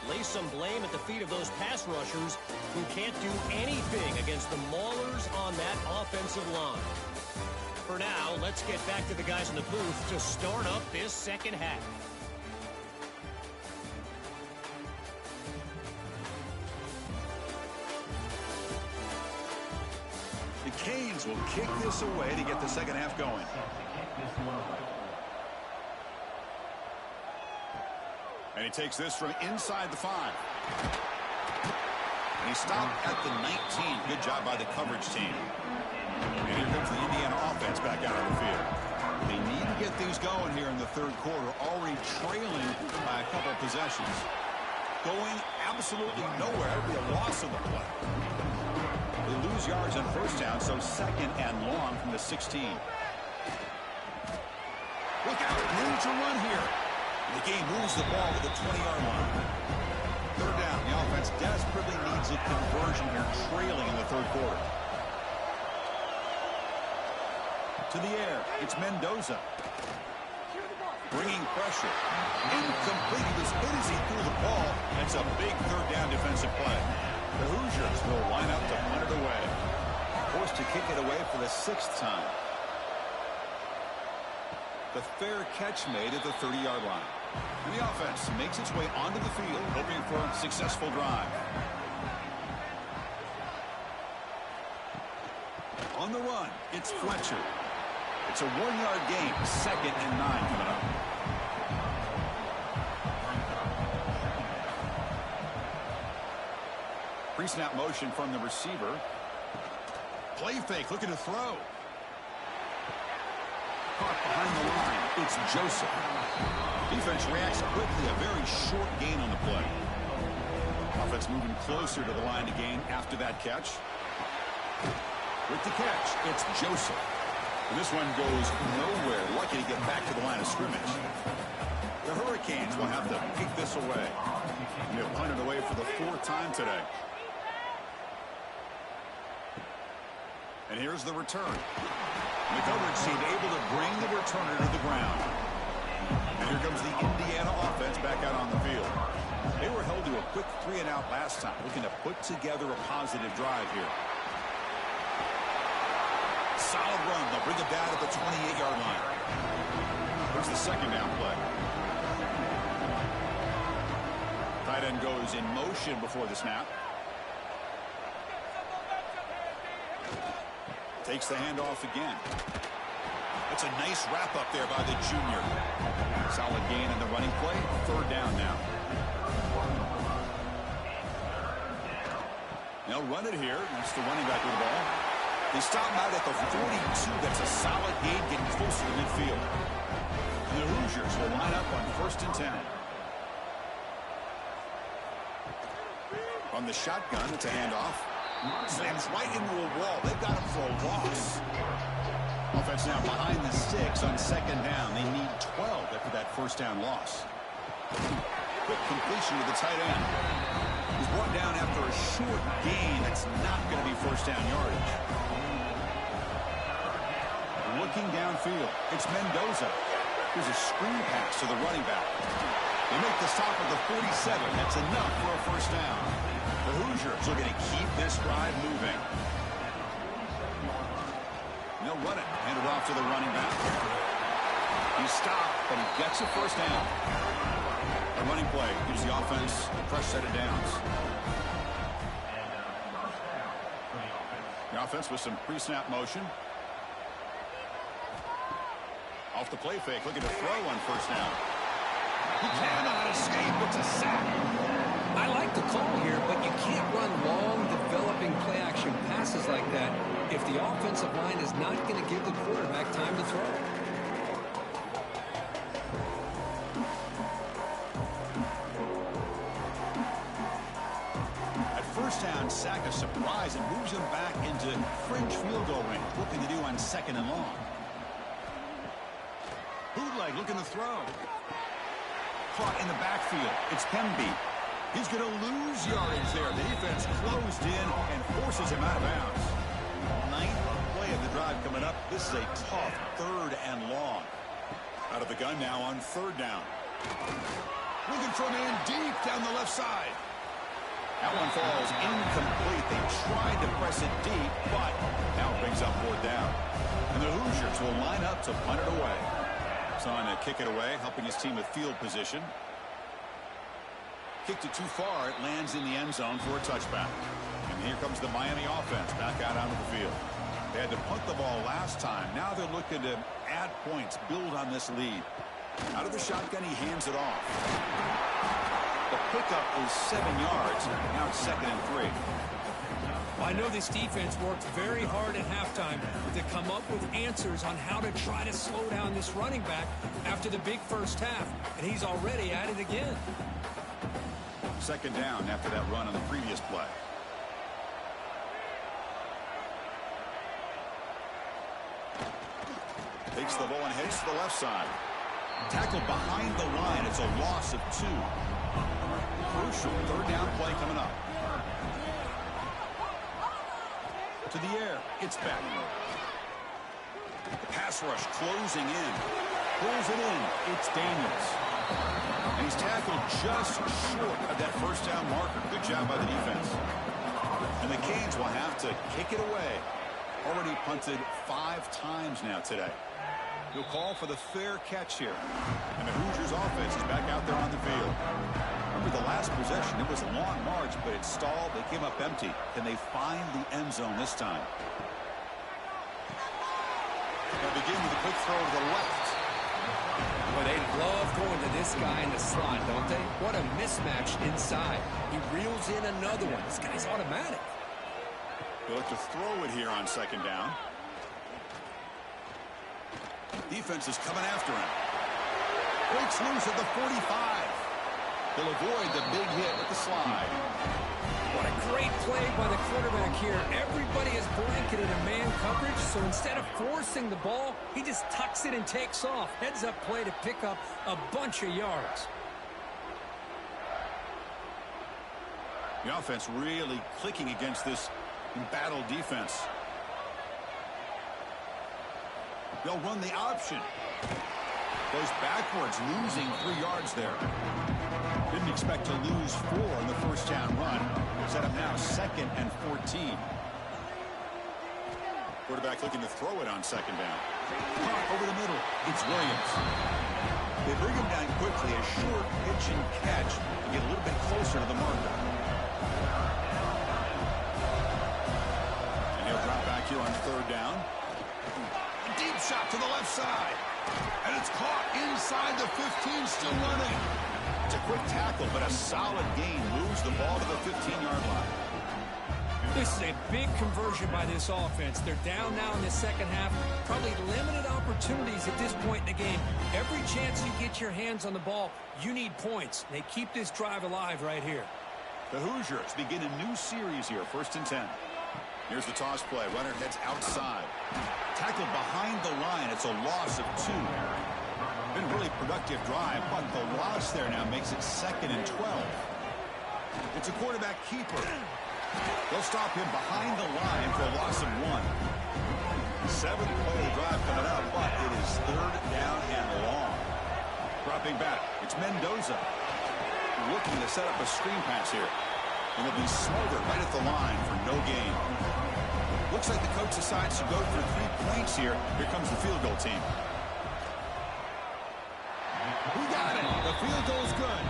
lay some blame at the feet of those pass rushers who can't do anything against the maulers on that offensive line. For now, let's get back to the guys in the booth to start up this second half. The Canes will kick this away to get the second half going. And he takes this from inside the 5. And he stopped at the 19. Good job by the coverage team. And here comes the Indiana offense back out on the field. They need to get things going here in the 3rd quarter, already trailing by a couple possessions. Going absolutely nowhere. That would be a loss of the play. They lose yards on 1st down, so 2nd and long from the 16. Look out, room to run here. The game moves the ball to the 20-yard line. Third down. The offense desperately needs a conversion here, trailing in the third quarter. To the air. It's Mendoza. Bringing pressure. Incomplete. He was hit as he threw the ball. That's a big third down defensive play. The Hoosiers will line up to punt it away. Forced to kick it away for the 6th time. The fair catch made at the 30-yard line. And the offense makes its way onto the field, hoping for a successful drive. On the run, it's Fletcher. It's a 1-yard gain, 2nd and 9 coming up. Pre-snap motion from the receiver. Play fake, looking to throw. Caught behind the line. It's Joseph. Defense reacts quickly. A very short gain on the play. Offense moving closer to the line to gain after that catch. With the catch, it's Joseph. And this one goes nowhere. Lucky to get back to the line of scrimmage. The Hurricanes will have to kick this away. They've punted away for the 4th time today. And here's the return. The coverage seemed able to bring the returner to the ground. And here comes the Indiana offense back out on the field. They were held to a quick 3-and-out last time, looking to put together a positive drive here. Solid run. They'll bring it down at the 28-yard line. Here's the 2nd down play. Tight end goes in motion before the snap. Takes the handoff again. That's a nice wrap up there by the junior. Solid gain in the running play. 3rd down now. They'll run it here. That's the running back with the ball. They stop him out at the 42. That's a solid gain, getting closer to midfield. And the Hoosiers will line up on 1st and 10. On the shotgun, it's a handoff. Slams right into a wall. They've got him for a loss. Offense now behind the 6 on 2nd down. They need 12 after that 1st down loss. Quick completion to the tight end. He's brought down after a short gain. That's not going to be 1st down yardage. Looking downfield, it's Mendoza. Here's a screen pass to the running back. They make the stop at the 47. That's enough for a 1st down. The Hoosiers are going to keep this drive moving. And they'll run it. Hand it off to the running back. He stopped, but he gets a 1st down. A running play gives the offense a fresh set of downs. The offense with some pre-snap motion. Off the play fake, looking to throw on 1st down. He cannot escape. It's a sack. I like the call here, but you can't run long, developing play-action passes like that if the offensive line is not going to give the quarterback time to throw. At 1st down, sack a surprise and moves him back into fringe field goal range. Looking to do on 2nd and long. Bootleg looking to throw. Caught in the backfield. It's Pemby. He's going to lose yardage there. The defense closed in and forces him out of bounds. 9th play of the drive coming up. This is a tough 3rd and long. Out of the gun now on 3rd down. Looking for a man deep down the left side. That one falls incomplete. They tried to press it deep, but now it brings up 4th down. And the Hoosiers will line up to punt it away. Son to kick it away, helping his team with field position. Kicked it too far. It lands in the end zone for a touchback. And here comes the Miami offense back out onto the field. They had to punt the ball last time. Now they're looking to add points, build on this lead. Out of the shotgun, he hands it off. The pickup is 7 yards. Now it's 2nd and 3. Well, I know this defense worked very hard at halftime to come up with answers on how to try to slow down this running back after the big 1st half. And he's already at it again. 2nd down after that run on the previous play. Takes the ball and heads to the left side. Tackled behind the line. It's a loss of 2. Crucial third down play coming up. To the air. It's back. The pass rush closing in. Pulls it in. It's Daniels. And he's tackled just short of that first down marker. Good job by the defense. And the Canes will have to kick it away. Already punted 5 times now today. He'll call for the fair catch here. And the Hoosiers offense is back out there on the field. Remember the last possession, it was a long march, but it stalled. They came up empty. Can they find the end zone this time? They'll begin with a quick throw to the left. Well, they love going to this guy in the slot, don't they? What a mismatch inside. He reels in another one. This guy's automatic. They'll look to throw it here on second down. Defense is coming after him. Breaks loose at the 45. They'll avoid the big hit at the slide. What a great play by the quarterback here. Everybody is blanketed in man coverage, so instead of forcing the ball, he just tucks it and takes off. Heads up play to pick up a bunch of yards. The offense really clicking against this embattled defense. They'll run the option. Goes backwards, losing 3 yards there. Didn't expect to lose 4 on the first down run. Set up now 2nd and 14. Quarterback looking to throw it on second down. Caught over the middle. It's Williams. They bring him down quickly. A short pitch and catch to get a little bit closer to the marker. And he'll drop back here on third down. Deep shot to the left side. And it's caught inside the 15, still running. It's a quick tackle, but a solid gain. Moves the ball to the 15-yard line. This is a big conversion by this offense. They're down now in the second half. Probably limited opportunities at this point in the game. Every chance you get your hands on the ball, you need points. They keep this drive alive right here. The Hoosiers begin a new series here, 1st and 10. Here's the toss play. Runner heads outside. Tackled behind the line. It's a loss of 2. Been a really productive drive, but the loss there now makes it 2nd and 12. It's a quarterback keeper. They'll stop him behind the line for a loss of 1. 7th play of the drive coming up, but it is 3rd down and long. Dropping back. It's Mendoza. Looking to set up a screen pass here. And they'll be smothered right at the line for no gain. Looks like the coach decides to go for 3 points here. Here comes the field goal team. We got it. The field goal's good.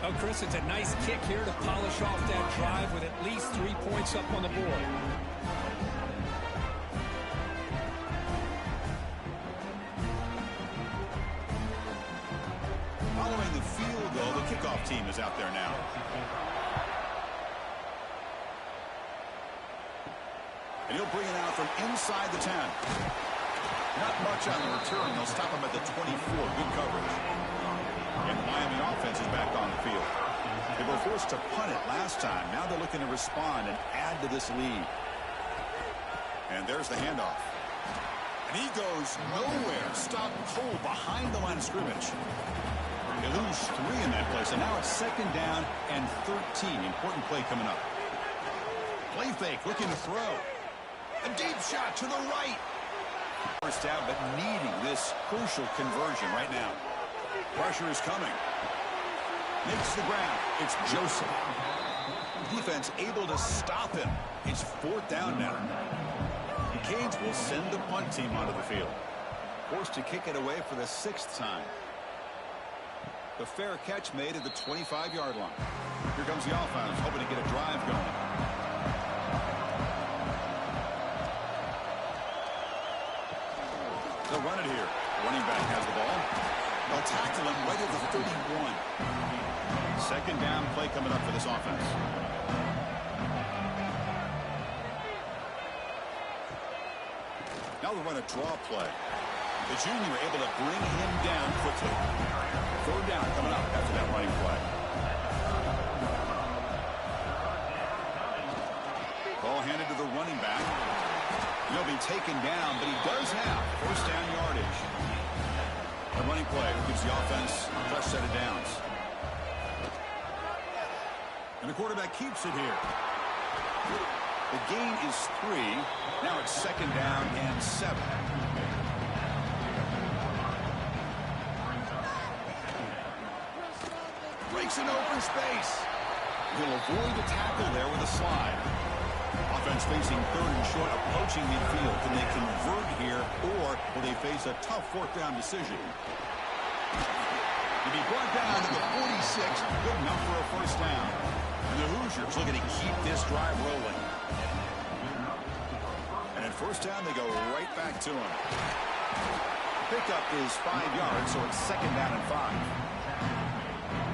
Oh, Chris, it's a nice kick here to polish off that drive with at least 3 points up on the board. Following the field goal, the kickoff team is out there now. And he'll bring it out from inside the 10. Not much on the return. They'll stop him at the 24. Good coverage. And the Miami offense is back on the field. They were forced to punt it last time. Now they're looking to respond and add to this lead. And there's the handoff. And he goes nowhere. Stopped cold behind the line of scrimmage. They lose 3 in that play. So now it's 2nd down and 13. Important play coming up. Play fake, looking to throw. A deep shot to the right. First down, but needing this crucial conversion right now. Pressure is coming. Makes the grab. It's Joseph. Defense able to stop him. It's 4th down now. The Canes will send the punt team onto the field. Forced to kick it away for the 6th time. The fair catch made at the 25-yard line. Here comes the offense, hoping to get a drive going. They'll run it here. Running back has the ball. They'll tackle him right at the 31. 2nd down play coming up for this offense. Now they'll run a draw play. The junior able to bring him down quickly. 3rd down coming up after that running play. Ball handed to the running back. He'll be taken down, but he does have 1st down yardage. A running play gives the offense a fresh set of downs. And the quarterback keeps it here. The gain is 3. Now it's 2nd down and 7. Breaks an open space. He'll avoid a tackle there with a slide. Offense facing 3rd and short, approaching midfield. Can they convert here, or will they face a tough 4th down decision? To be brought down to the 46, good enough for a 1st down. And the Hoosiers looking to keep this drive rolling. And at 1st down, they go right back to him. Pickup is 5 yards, so it's 2nd down and 5.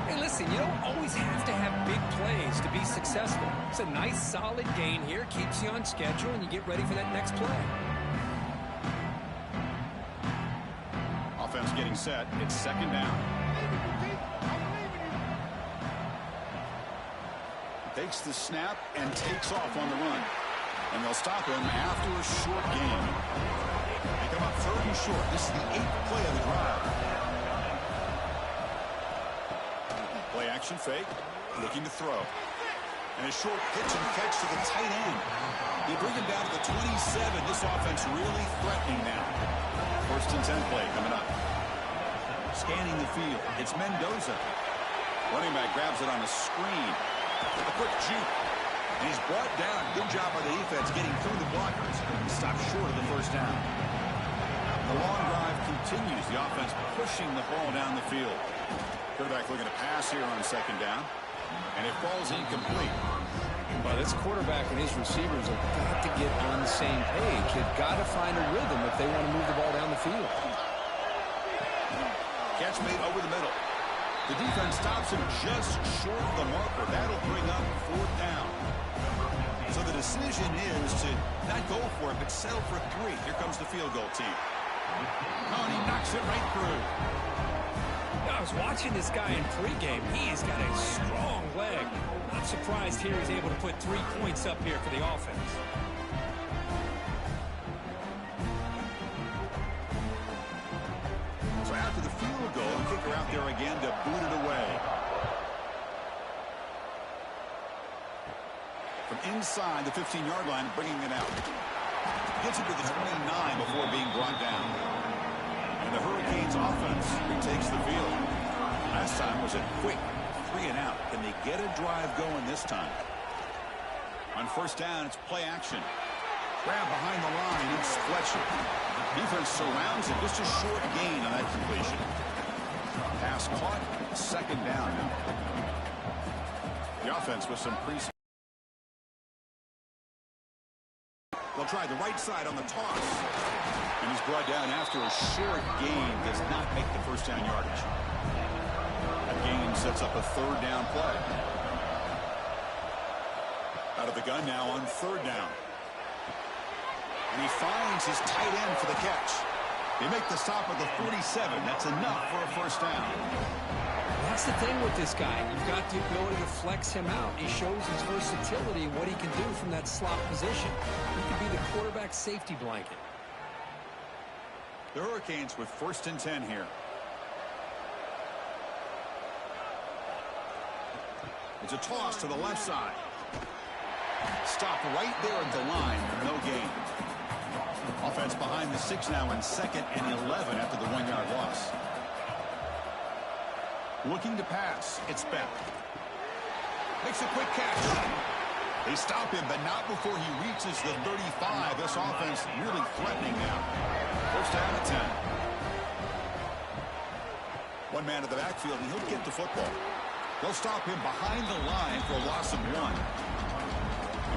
Hey, listen, you don't always have to have big plays to be successful. It's a nice, solid gain here. Keeps you on schedule, and you get ready for that next play. Offense getting set. It's 2nd down. Takes the snap and takes off on the run. And they'll stop him after a short gain. They come up 3rd and short. This is the 8th play of the drive. Play action fake. Looking to throw. And a short pitch and catch to the tight end. They bring him down to the 27. This offense really threatening now. 1st and 10 play coming up. Scanning the field. It's Mendoza. Running back grabs it on a screen. A quick juke. And he's brought down. Good job by the defense getting through the blockers. And stopped short of the 1st down. The long drive continues. The offense pushing the ball down the field. Quarterback looking to pass here on 2nd down. And it falls incomplete. Well, this quarterback and his receivers have got to get on the same page. They've got to find a rhythm if they want to move the ball down the field. Catch made over the middle. The defense stops him just short of the marker. That'll bring up 4th down. So the decision is to not go for it, but settle for 3. Here comes the field goal team. Oh, and he knocks it right through. I was watching this guy in pregame. He's got a strong leg. Not surprised here he's able to put 3 points up here for the offense. So after the field goal, the kicker out there again to boot it away. From inside the 15-yard line, bringing it out. Gets it to the 29 before being brought down. And the Hurricanes offense retakes the field. Last time was a quick 3 and out. Can they get a drive going this time? On 1st down, it's play action. Grab behind the line. It's Fletcher. Defense surrounds it. Just a short gain on that completion. Pass caught. 2nd down now. The offense with some pre. They'll try the right side on the toss. And he's brought down after a short gain. Does not make the 1st down yardage. That gain sets up a 3rd down play. Out of the gun now on 3rd down. And he finds his tight end for the catch. They make the stop at the 47. That's enough for a 1st down. That's the thing with this guy. You've got the ability to flex him out. He shows his versatility and what he can do from that slot position. He could be the quarterback safety blanket. The Hurricanes with 1st and 10 here. It's a toss to the left side. Stop right there at the line. No gain. Offense behind the 6 now in 2nd and 11 after the 1-yard loss. Looking to pass. It's Beck. Makes a quick catch. They stop him, but not before he reaches the 35. This offense really threatening now. 1st down at 10. One man at the backfield, and he'll get the football. They'll stop him behind the line for a loss of 1.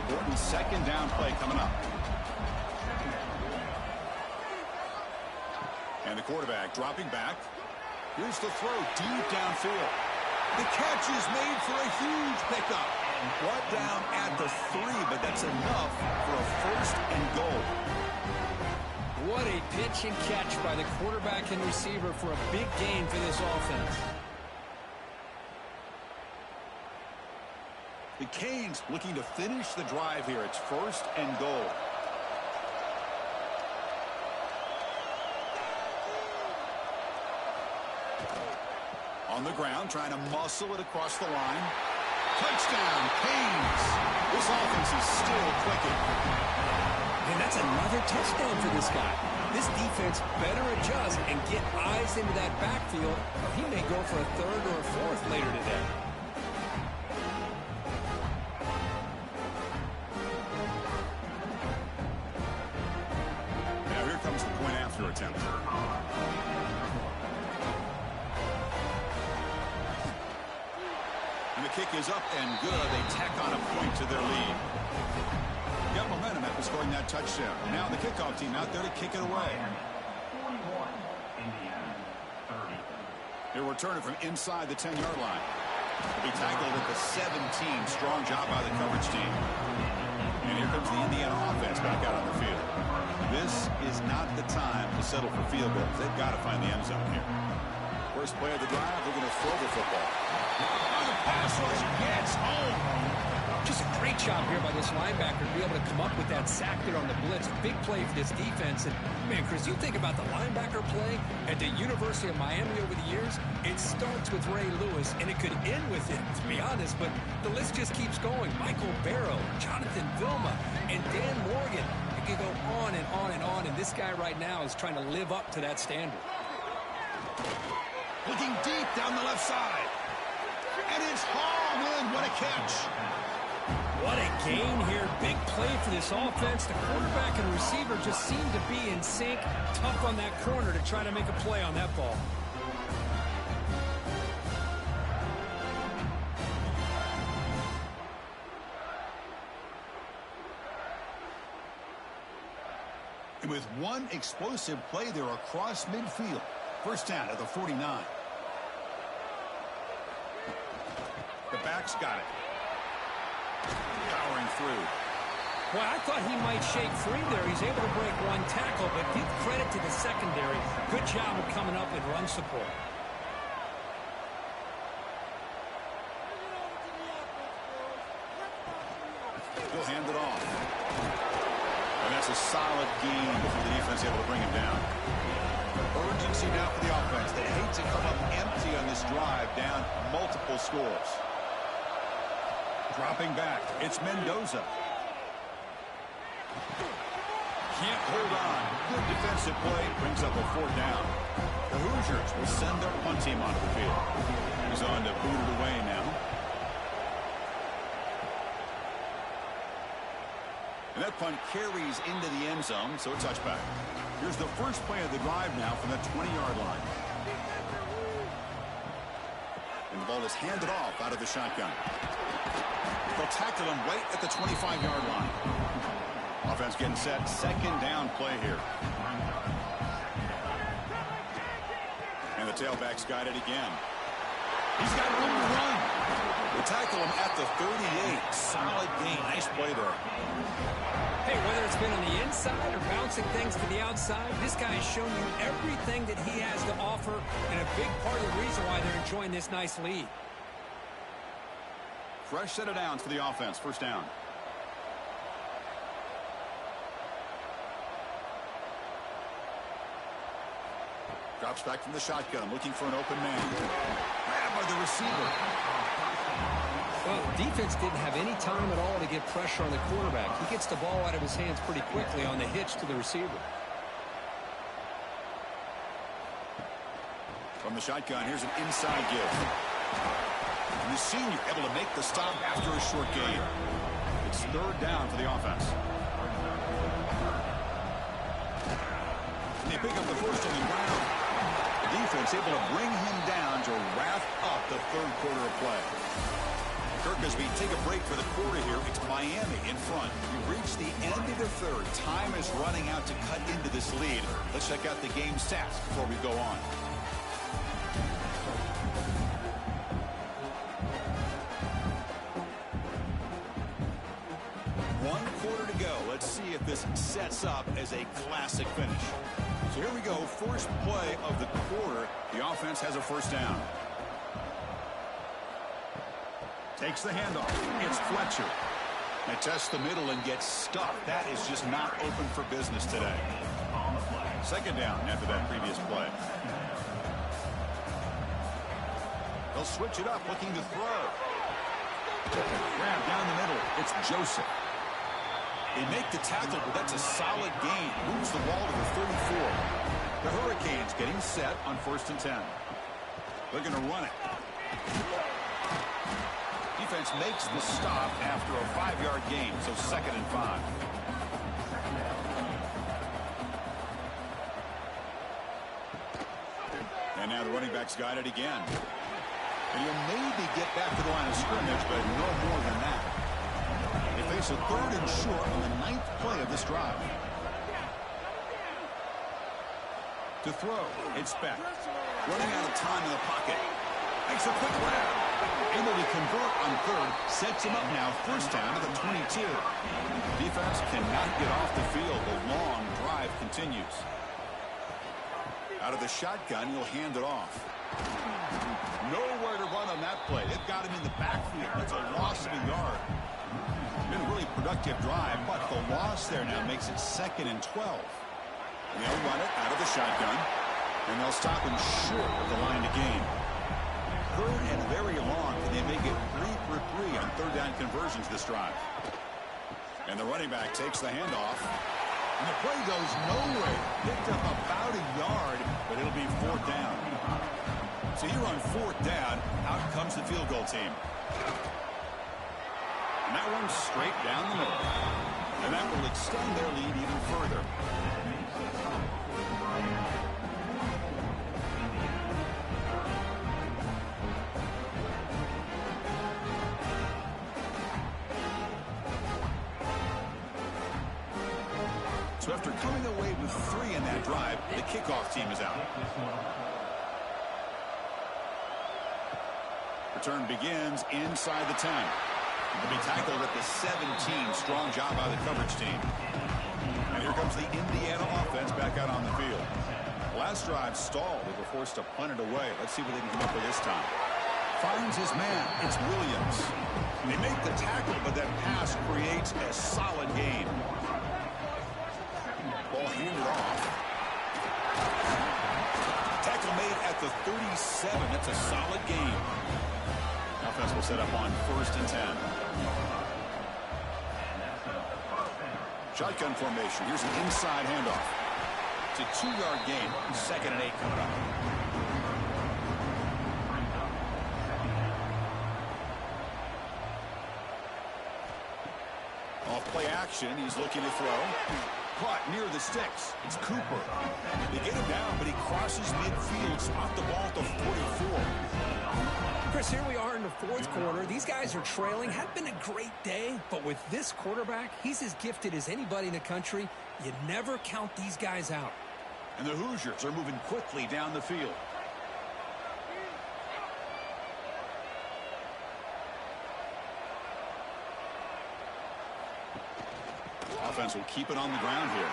Important 2nd down play coming up. And the quarterback dropping back. Here's the throw deep downfield. The catch is made for a huge pickup. Brought down at the 3, but that's enough for a 1st and goal. What a pitch and catch by the quarterback and receiver for a big gain for this offense. The Canes looking to finish the drive here. It's 1st and goal. On the ground, trying to muscle it across the line. Touchdown, Canes. This offense is still clicking. And that's another touchdown for this guy. This defense better adjust and get eyes into that backfield, or he may go for a third or a fourth later today. Now here comes the point after attempt. And the kick is up and good. They tack on a point to their lead. Got momentum after scoring that touchdown. Now the kickoff team out there to kick it away. He'll return it from inside the 10-yard line. He tackled at the 17. Strong job by the coverage team. And here comes the Indiana offense back out on the field. This is not the time to settle for field goals. They've got to find the end zone here. First play of the drive, they're going to throw the football. Oh, the pass rush gets home. Just a great job here by this linebacker to be able to come up with that sack there on the blitz. A big play for this defense. And, man, Chris, you think about the linebacker play at the University of Miami over the years, it starts with Ray Lewis, and it could end with him, to be honest. But the list just keeps going. Michael Barrow, Jonathan Vilma, and Dan Morgan. It can go on and on and on, and this guy right now is trying to live up to that standard. Looking deep down the left side. And it's hauled in. What a catch. What a gain here. Big play for this offense. The quarterback and receiver just seem to be in sync. Tough on that corner to try to make a play on that ball. And with one explosive play there across midfield. First down at the 49. The back's got it. Powering through. Well, I thought he might shake free there. He's able to break one tackle, but give credit to the secondary. Good job of coming up with run support. He'll hand it off. And that's a solid gain before the defense able to bring him down. Urgency now for the offense. They hate to come up empty on this drive, down multiple scores. Dropping back, it's Mendoza. Can't hold on. Good defensive play, brings up a fourth down. The Hoosiers will send their punt team onto the field. He's on to boot it away now. And that punt carries into the end zone, so a touchback. Here's the first play of the drive now from that 20-yard line. And the ball is handed off out of the shotgun. They'll tackle him right at the 25-yard line. Offense getting set. Second down play here. And the tailback's got it again. He's got room to run. They tackle him at the 38. Solid gain. Nice play there. Hey, whether it's been on the inside or bouncing things to the outside, this guy has shown you everything that he has to offer, and a big part of the reason why they're enjoying this nice lead. Fresh set of downs for the offense. First down. Drops back from the shotgun, looking for an open man. Grabbed by the receiver. Well, the defense didn't have any time at all to get pressure on the quarterback. He gets the ball out of his hands pretty quickly on the hitch to the receiver. From the shotgun, here's an inside give. And the senior able to make the stop after a short gain. It's third down for the offense. And they pick up the first on the ground. The defense able to bring him down to wrap up the third quarter of play. Kirk, as we take a break for the quarter here, it's Miami in front. We reach the end of the third. Time is running out to cut into this lead. Let's check out the game stats before we go on. One quarter to go. Let's see if this sets up as a classic finish. So here we go. First play of the quarter. The offense has a first down. Takes the handoff. It's Fletcher. They test the middle and get stuck. That is just not open for business today. Second down after that previous play. They'll switch it up, looking to throw. Grab down the middle. It's Joseph. They make the tackle, but that's a solid gain. Moves the ball to the 34. The Hurricanes getting set on 1st and 10. They're going to run it. Defense makes the stop after a 5-yard gain, so 2nd and 5. And now the running back's got it again. And he'll maybe get back to the line of scrimmage, but no more than that. They face a 3rd and short on the 9th play of this drive. To throw, it's Beck. Running out of time in the pocket. Makes a quick grab. Able to convert on 3rd. Sets him up now, 1st down to the 22. Defense cannot get off the field. The long drive continues. Out of the shotgun, he'll hand it off. Nowhere to run on that play. They've got him in the backfield. That's a loss of a yard. Been a really productive drive, but the loss there now makes it 2nd and 12. They'll run it out of the shotgun, and they'll stop him short of the line to gain. 3rd and very long, and they make it 3 for 3 on 3rd down conversions this drive. And the running back takes the handoff. And the play goes nowhere. Picked up about a yard, but it'll be 4th down. So here on 4th down, out comes the field goal team. And that one's straight down the middle. And that will extend their lead even further. So after coming away with 3 in that drive, the kickoff team is out. Return begins inside the 10. They'll be tackled at the 17. Strong job by the coverage team. And here comes the Indiana offense back out on the field. Last drive stalled. They were forced to punt it away. Let's see what they can come up with this time. Finds his man. It's Williams. They make the tackle, but that pass creates a solid gain. Ball handed off. Tackle made at the 37. That's a solid gain. Offense will set up on 1st and 10. Shotgun formation. Here's an inside handoff. It's a 2-yard gain. 2nd and 8 coming up. Off play action. He's looking to throw. Caught near the sticks. It's Cooper. They get him down, but he crosses midfield. Spot the ball to 44. Chris, here we are in the 4th quarter. These guys are trailing. Had been a great day, but with this quarterback, he's as gifted as anybody in the country. You never count these guys out. And the Hoosiers are moving quickly down the field. Offense will keep it on the ground here.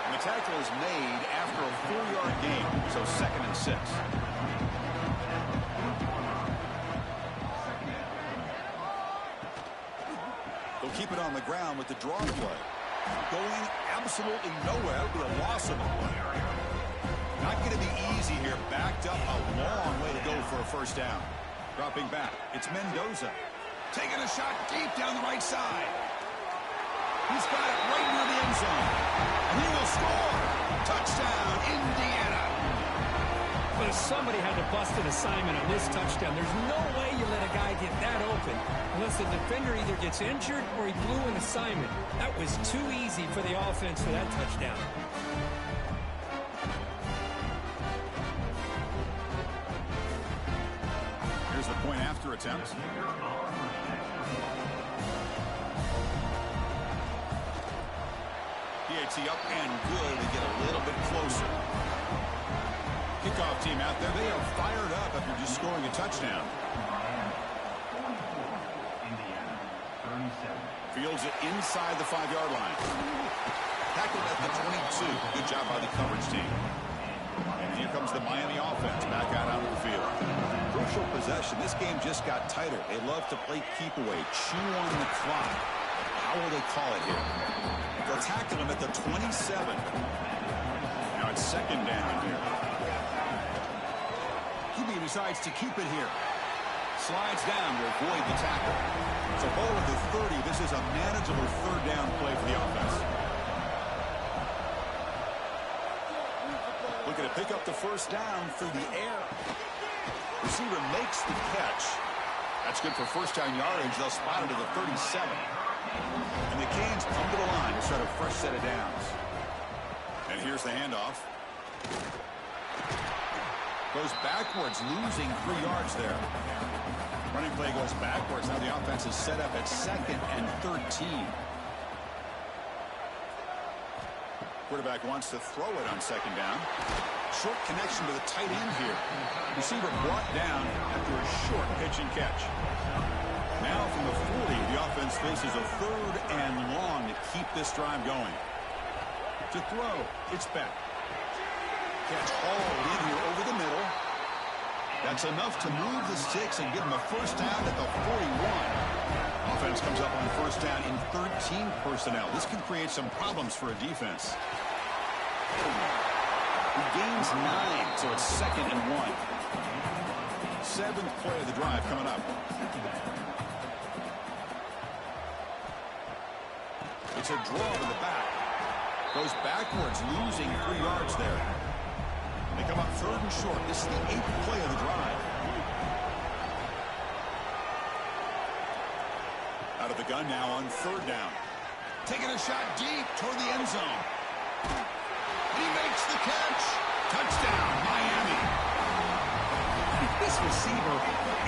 And the tackle is made after a 4-yard gain, so 2nd and 6. They'll keep it on the ground with the draw play. Going absolutely nowhere. It'll be a loss of a play. Not going to be easy here. Backed up a long way to go for a 1st down. Dropping back. It's Mendoza. Taking a shot deep down the right side. He's got it right near the end zone. And he will score. Touchdown, Indiana. But if somebody had to bust an assignment on this touchdown, there's no way you let a guy get that open unless the defender either gets injured or he blew an assignment. That was too easy for the offense for that touchdown. Here's the point after attempt. PAT up and good to get a little bit closer. Kickoff team out there. They are fired up after just scoring a touchdown. Fields it inside the 5-yard line. Tackled at the 22. Good job by the coverage team. And here comes the Miami offense back out onto the field. Crucial possession. This game just got tighter. They love to play keep away, chew on the clock. How will they call it here? They'll tackle him at the 27. Now it's 2nd down here. QB decides to keep it here. Slides down to avoid the tackle. It's a ball at the 30. This is a manageable third down play for the offense. Looking to pick up the first down through the air. Receiver makes the catch. That's good for first down yardage. They'll spot it to the 37. And the Canes come to the line to start a fresh set of downs. And here's the handoff. Goes backwards, losing 3 yards there. Running play goes backwards. Now the offense is set up at 2nd and 13. Quarterback wants to throw it on 2nd down. Short connection to the tight end here. Receiver brought down after a short pitch and catch. Now from the 40, the offense faces a 3rd and long to keep this drive going. To throw, it's back. Catch hauled in here over the middle. That's enough to move the sticks and give them a first down at the 41. Offense comes up on first down in 13 personnel. This can create some problems for a defense. He gains 9, so it's 2nd and 1. 7th play of the drive coming up. It's a draw to the back. Goes backwards, losing 3 yards there. They come up 3rd and short. This is the 8th play of the drive. Out of the gun now on 3rd down. Taking a shot deep toward the end zone. He makes the catch. Touchdown, Miami. This receiver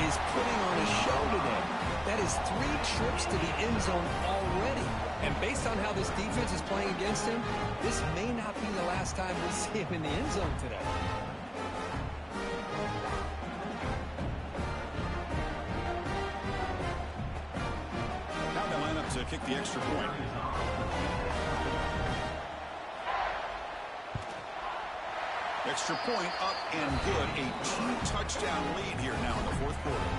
is putting on a show today. That is 3 trips to the end zone already. And based on how this defense is playing against him, this may not be the last time we see him in the end zone today. Now they line up to kick the extra point. Extra point up and good. A 2-touchdown lead here now in the 4th quarter.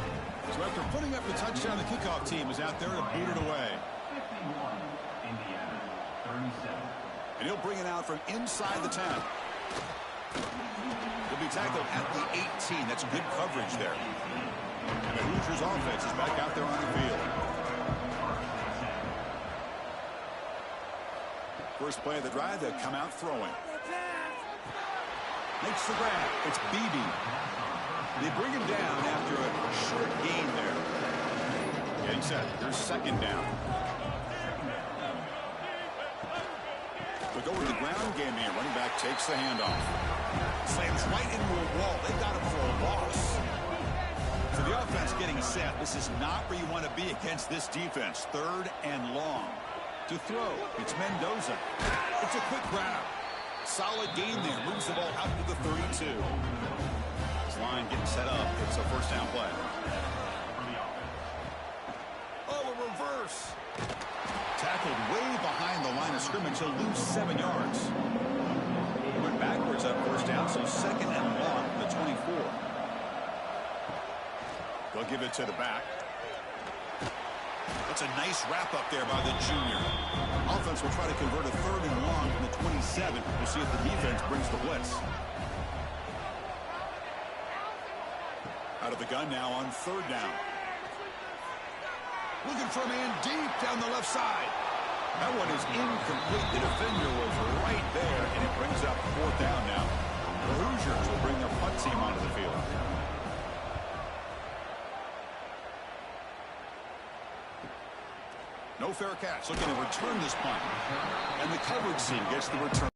So after putting up the touchdown, the kickoff team is out there to boot it away. 51, Indiana, 37. And he'll bring it out from inside the 10. He'll be tackled at the 18. That's good coverage there. And the Hoosiers offense is back out there on the field. First play of the drive, they'll come out throwing. Makes the grab. It's Beebe. They bring him down after a short gain there. Getting set. There's 2nd down. They'll go with the ground game here. Running back takes the handoff. Slams right into a wall. They got him for a loss. So the offense getting set. This is not where you want to be against this defense. 3rd and long. To throw. It's Mendoza. It's a quick grab. Solid gain there. Moves the ball out to the 32. This line getting set up. It's a first down play. Oh, a reverse. Tackled way behind the line of scrimmage. He'll lose 7 yards. He went backwards up first down, so 2nd and long to the 24. They'll give it to the back. That's a nice wrap up there by the junior. Offense will try to convert a 3rd and long from the 27. We'll see if the defense brings the blitz. Out of the gun now on 3rd down. Looking for a man deep down the left side. That one is incomplete. The defender was right there, and it brings up 4th down now. The Hoosiers will bring their punt team onto the field. No fair catch. Looking to return this punt. And the coverage team gets the return.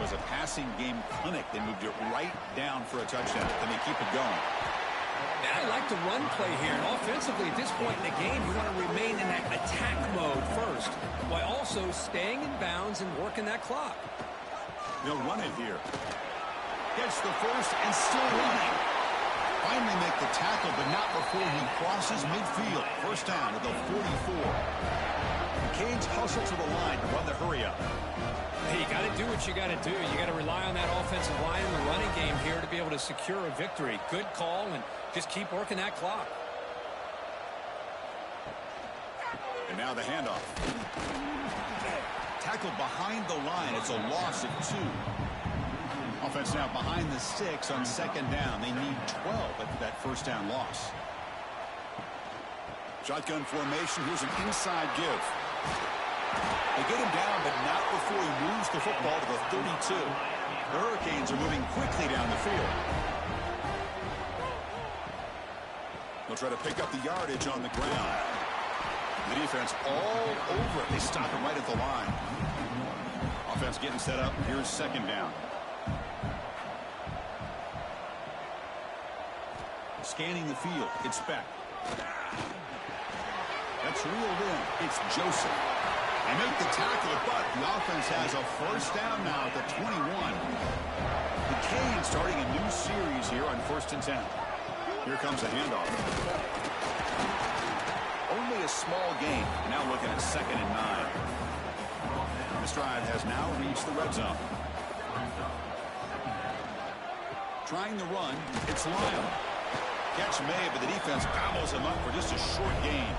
Was a passing game clinic. They moved it right down for a touchdown. Then they keep it going. I like the run play here. And offensively, at this point in the game, you want to remain in that attack mode first, while also staying in bounds and working that clock. They'll run it here. Gets the first and still running. Finally make the tackle, but not before he crosses midfield. First down at the 44. The Canes hustle to the line to run the hurry up. Hey, you got to do what you got to do. You got to rely on that offensive line in the running game here to be able to secure a victory. Good call, and just keep working that clock. And now the handoff. Tackled behind the line. It's a loss of 2. Offense now behind the 6 on second down. They need 12 after that first down loss. Shotgun formation. Here's an inside give. They get him down, but not before he moves the football to the 32. The Hurricanes are moving quickly down the field. They'll try to pick up the yardage on the ground. The defense all over it. They stop it right at the line. Offense getting set up. Here's second down. Scanning the field. It's Beck. That's reeled in. It's Joseph. They make the tackle, but the offense has a first down now at the 21. The Canes starting a new series here on 1st and 10. Here comes a handoff. Only a small gain. Now looking at 2nd and 9. This drive has now reached the red zone. Trying the run. It's Lyle. Catch made, but the defense gobbles him up for just a short gain.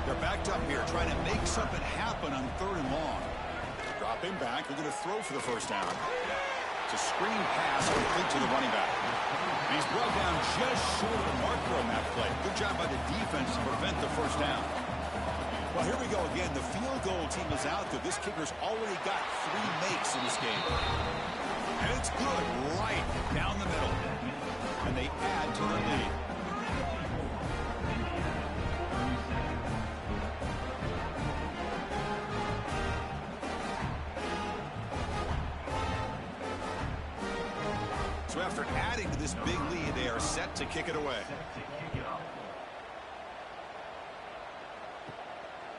They're backed up here, trying to make something happen on 3rd and long. Drop him back. They're going to throw for the first down. It's a screen pass complete to the running back. And he's brought down just short of the marker on that play. Good job by the defense to prevent the first down. Well, here we go again. The field goal team is out there. This kicker's already got 3 makes in this game. And it's good right down the middle. And they add to the lead. So after adding to this big lead, they are set to kick it away.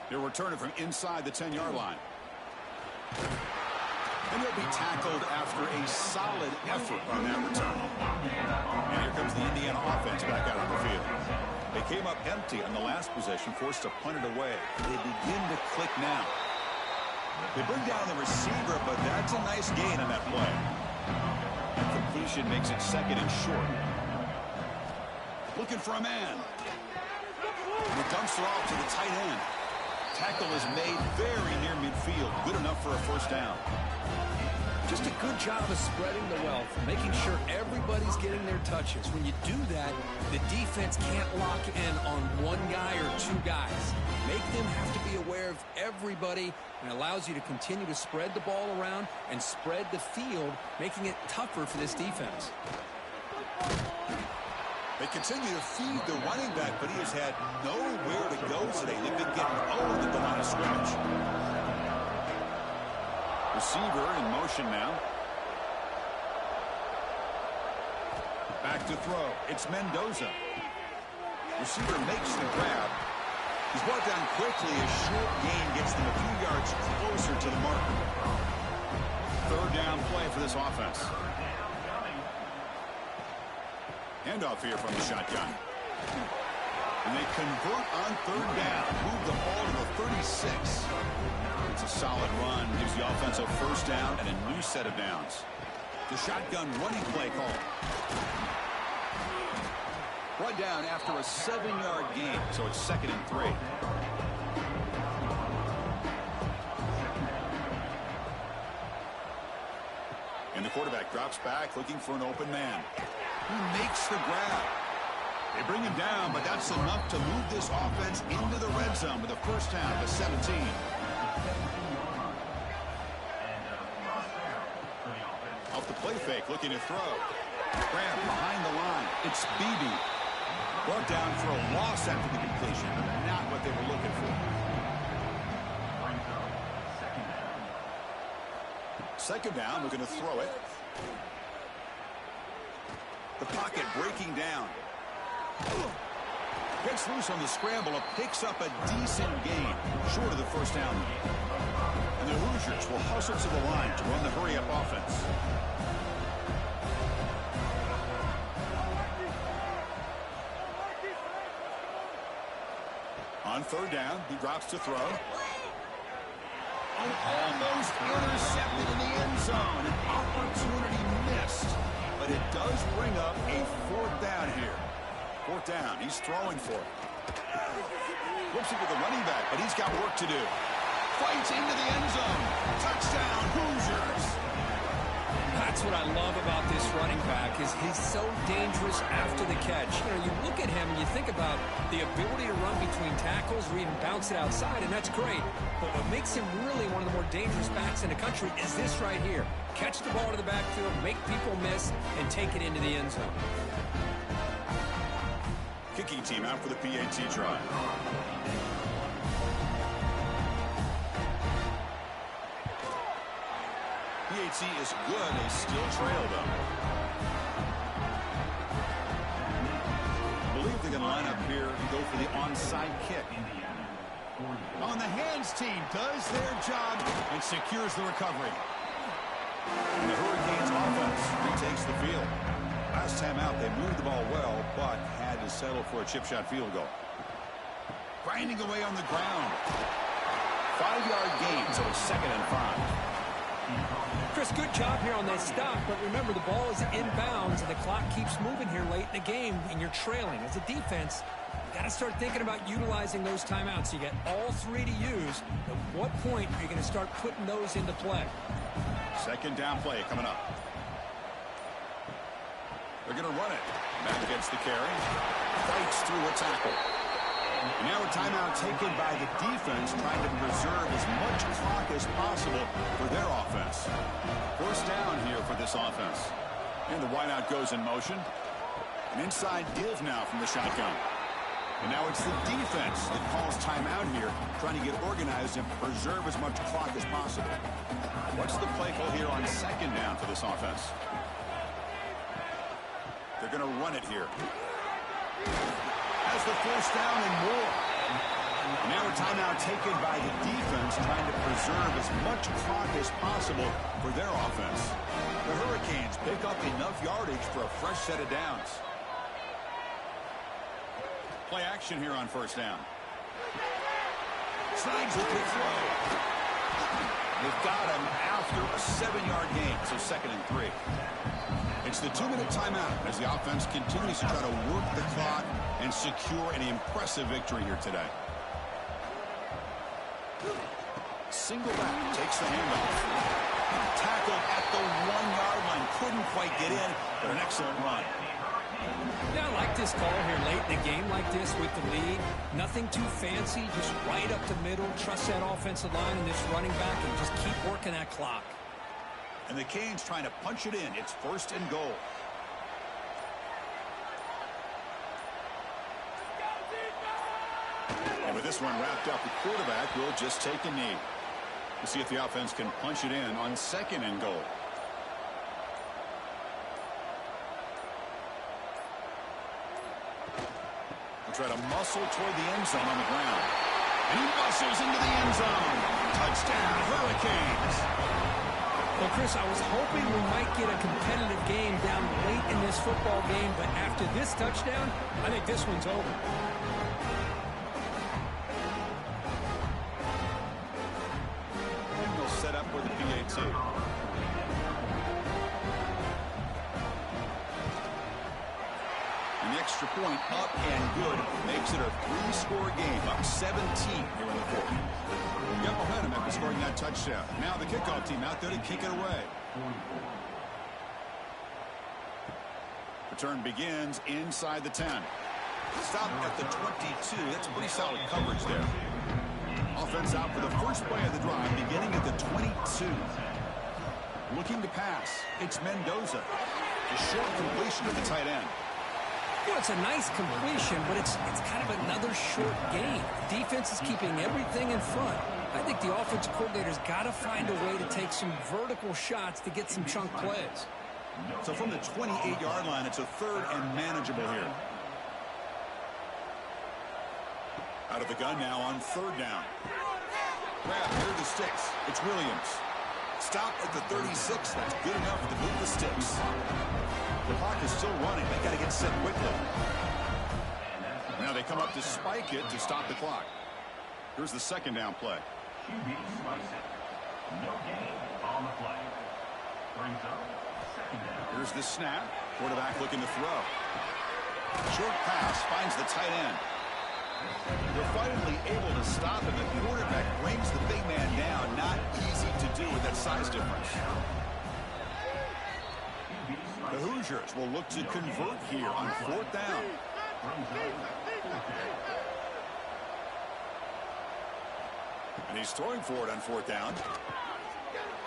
They'll return it from inside the 10-yard line. And he'll be tackled after a solid effort on that return. And here comes the Indiana offense back out on the field. They came up empty on the last possession, forced to punt it away. They begin to click now. They bring down the receiver, but that's a nice gain on that play. And completion makes it 2nd and short. Looking for a man. And he dumps it off to the tight end. Tackle is made very near midfield. Good enough for a first down. Just a good job of spreading the wealth, making sure everybody's getting their touches. When you do that, the defense can't lock in on one guy or 2 guys. Make them have to be aware of everybody, and allows you to continue to spread the ball around and spread the field, making it tougher for this defense. They continue to feed the running back, but he has had nowhere to go today. They've been getting owned at the line of scrimmage. Receiver in motion now. Back to throw. It's Mendoza. Receiver makes the grab. He's brought down quickly. A short gain gets them a few yards closer to the marker. 3rd down play for this offense. Handoff here from the shotgun. And they convert on 3rd down. Move the ball to the 36. It's a solid run. Gives the offense a first down and a new set of downs. The shotgun running play call. Run down after a 7-yard gain, so it's 2nd and 3. And the quarterback drops back, looking for an open man. He makes the grab. They bring him down, but that's enough to move this offense into the red zone with a first down to 17. Off the play fake, looking to throw. Grab behind the line. It's Beebe. Brought down for a loss after the completion. Not what they were looking for. 2nd down, looking to throw it. The pocket breaking down. Gets loose on the scramble. It picks up a decent gain, short of the first down. And the Hoosiers will hustle to the line to run the hurry-up offense. On 3rd down, he drops to throw. And almost intercepted in the end zone. An opportunity missed. But it does bring up a 4th down here. 4th down. He's throwing for it. Looks into the running back, but he's got work to do. fights into the end zone. Touchdown, Hoosiers. That's what I love about this running back is he's so dangerous after the catch. You know, you look at him and you think about the ability to run between tackles or even bounce it outside, and that's great. But what makes him really one of the more dangerous backs in the country is this right here. Catch the ball to the backfield, make people miss, and take it into the end zone. Kicking team out for the PAT try. PAT is good. They still trail them. I believe they're going to line up here and go for the onside kick. On the hands team does their job and secures the recovery. And the Hurricanes offense retakes the field. Last time out, they moved the ball well, but had to settle for a chip shot field goal. Grinding away on the ground. 5-yard gain, so 2nd and 5. Chris, good job here on that stop, but remember the ball is inbounds and the clock keeps moving here late in the game and you're trailing. As a defense, you got to start thinking about utilizing those timeouts. You got all 3 to use. At what point are you going to start putting those into play? 2nd down play coming up. They're going to run it. Back against the carry. Fights through a tackle. And now a timeout taken by the defense trying to preserve as much clock as possible for their offense. 1st down here for this offense. And the wideout goes in motion. An inside give now from the shotgun. And now it's the defense that calls timeout here, trying to get organized and preserve as much clock as possible. What's the play call here on 2nd down for this offense? They're going to run it here. Has the 1st down and more. And now a timeout taken by the defense trying to preserve as much clock as possible for their offense. The Hurricanes pick up enough yardage for a fresh set of downs. Play action here on 1st down. Slides with the throw. They've got him after a 7-yard gain, so 2nd and 3. It's the 2-minute timeout as the offense continues to try to work the clock and secure an impressive victory here today. Single back takes the handoff. Tackled at the 1-yard line. Couldn't quite get in, but an excellent run. Yeah, I like this call here late in the game like this with the lead. Nothing too fancy, just right up the middle. Trust that offensive line and this running back and just keep working that clock. And the Canes trying to punch it in. It's 1st and goal. And with this one wrapped up, the quarterback will just take a knee. We'll see if the offense can punch it in on 2nd and goal. We'll try to muscle toward the end zone on the ground. And he muscles into the end zone. Touchdown, Hurricanes. Well, Chris, I was hoping we might get a competitive game down late in this football game, but after this touchdown, I think this one's over. And we'll set up for the PAT. And the extra point up and good makes it a 3-score game, up 17 here in the 4th. Got momentum after scoring that touchdown. Now the kickoff team out there to kick it away. Return begins inside the 10. Stop at the 22. That's pretty solid coverage there. Offense out for the first play of the drive, beginning at the 22. Looking to pass. It's Mendoza. A short completion to the tight end. You know, it's a nice completion, but it's kind of another short game. Defense is keeping everything in front. I think the offensive coordinator's got to find a way to take some vertical shots to get some chunk plays. So from the 28-yard line, it's a 3rd and manageable here. Out of the gun now on 3rd down. Grab near the sticks. It's Williams. Stop at the 36. That's good enough to move the sticks. The clock is still running. They got to get set quickly. Now they come up to spike it to stop the clock. Here's the 2nd down play. QB spikes it. No gain on the play. Brings up 2nd down. Here's the snap. Quarterback looking to throw. Short pass finds the tight end. They're finally able to stop him. The quarterback brings the big man down. Not easy to do with that size difference. The Hoosiers will look to convert here on 4th down. And he's throwing for it on 4th down.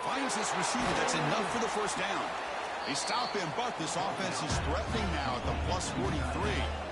Finds this receiver. That's enough for the first down. They stop him, but this offense is threatening now at the +43.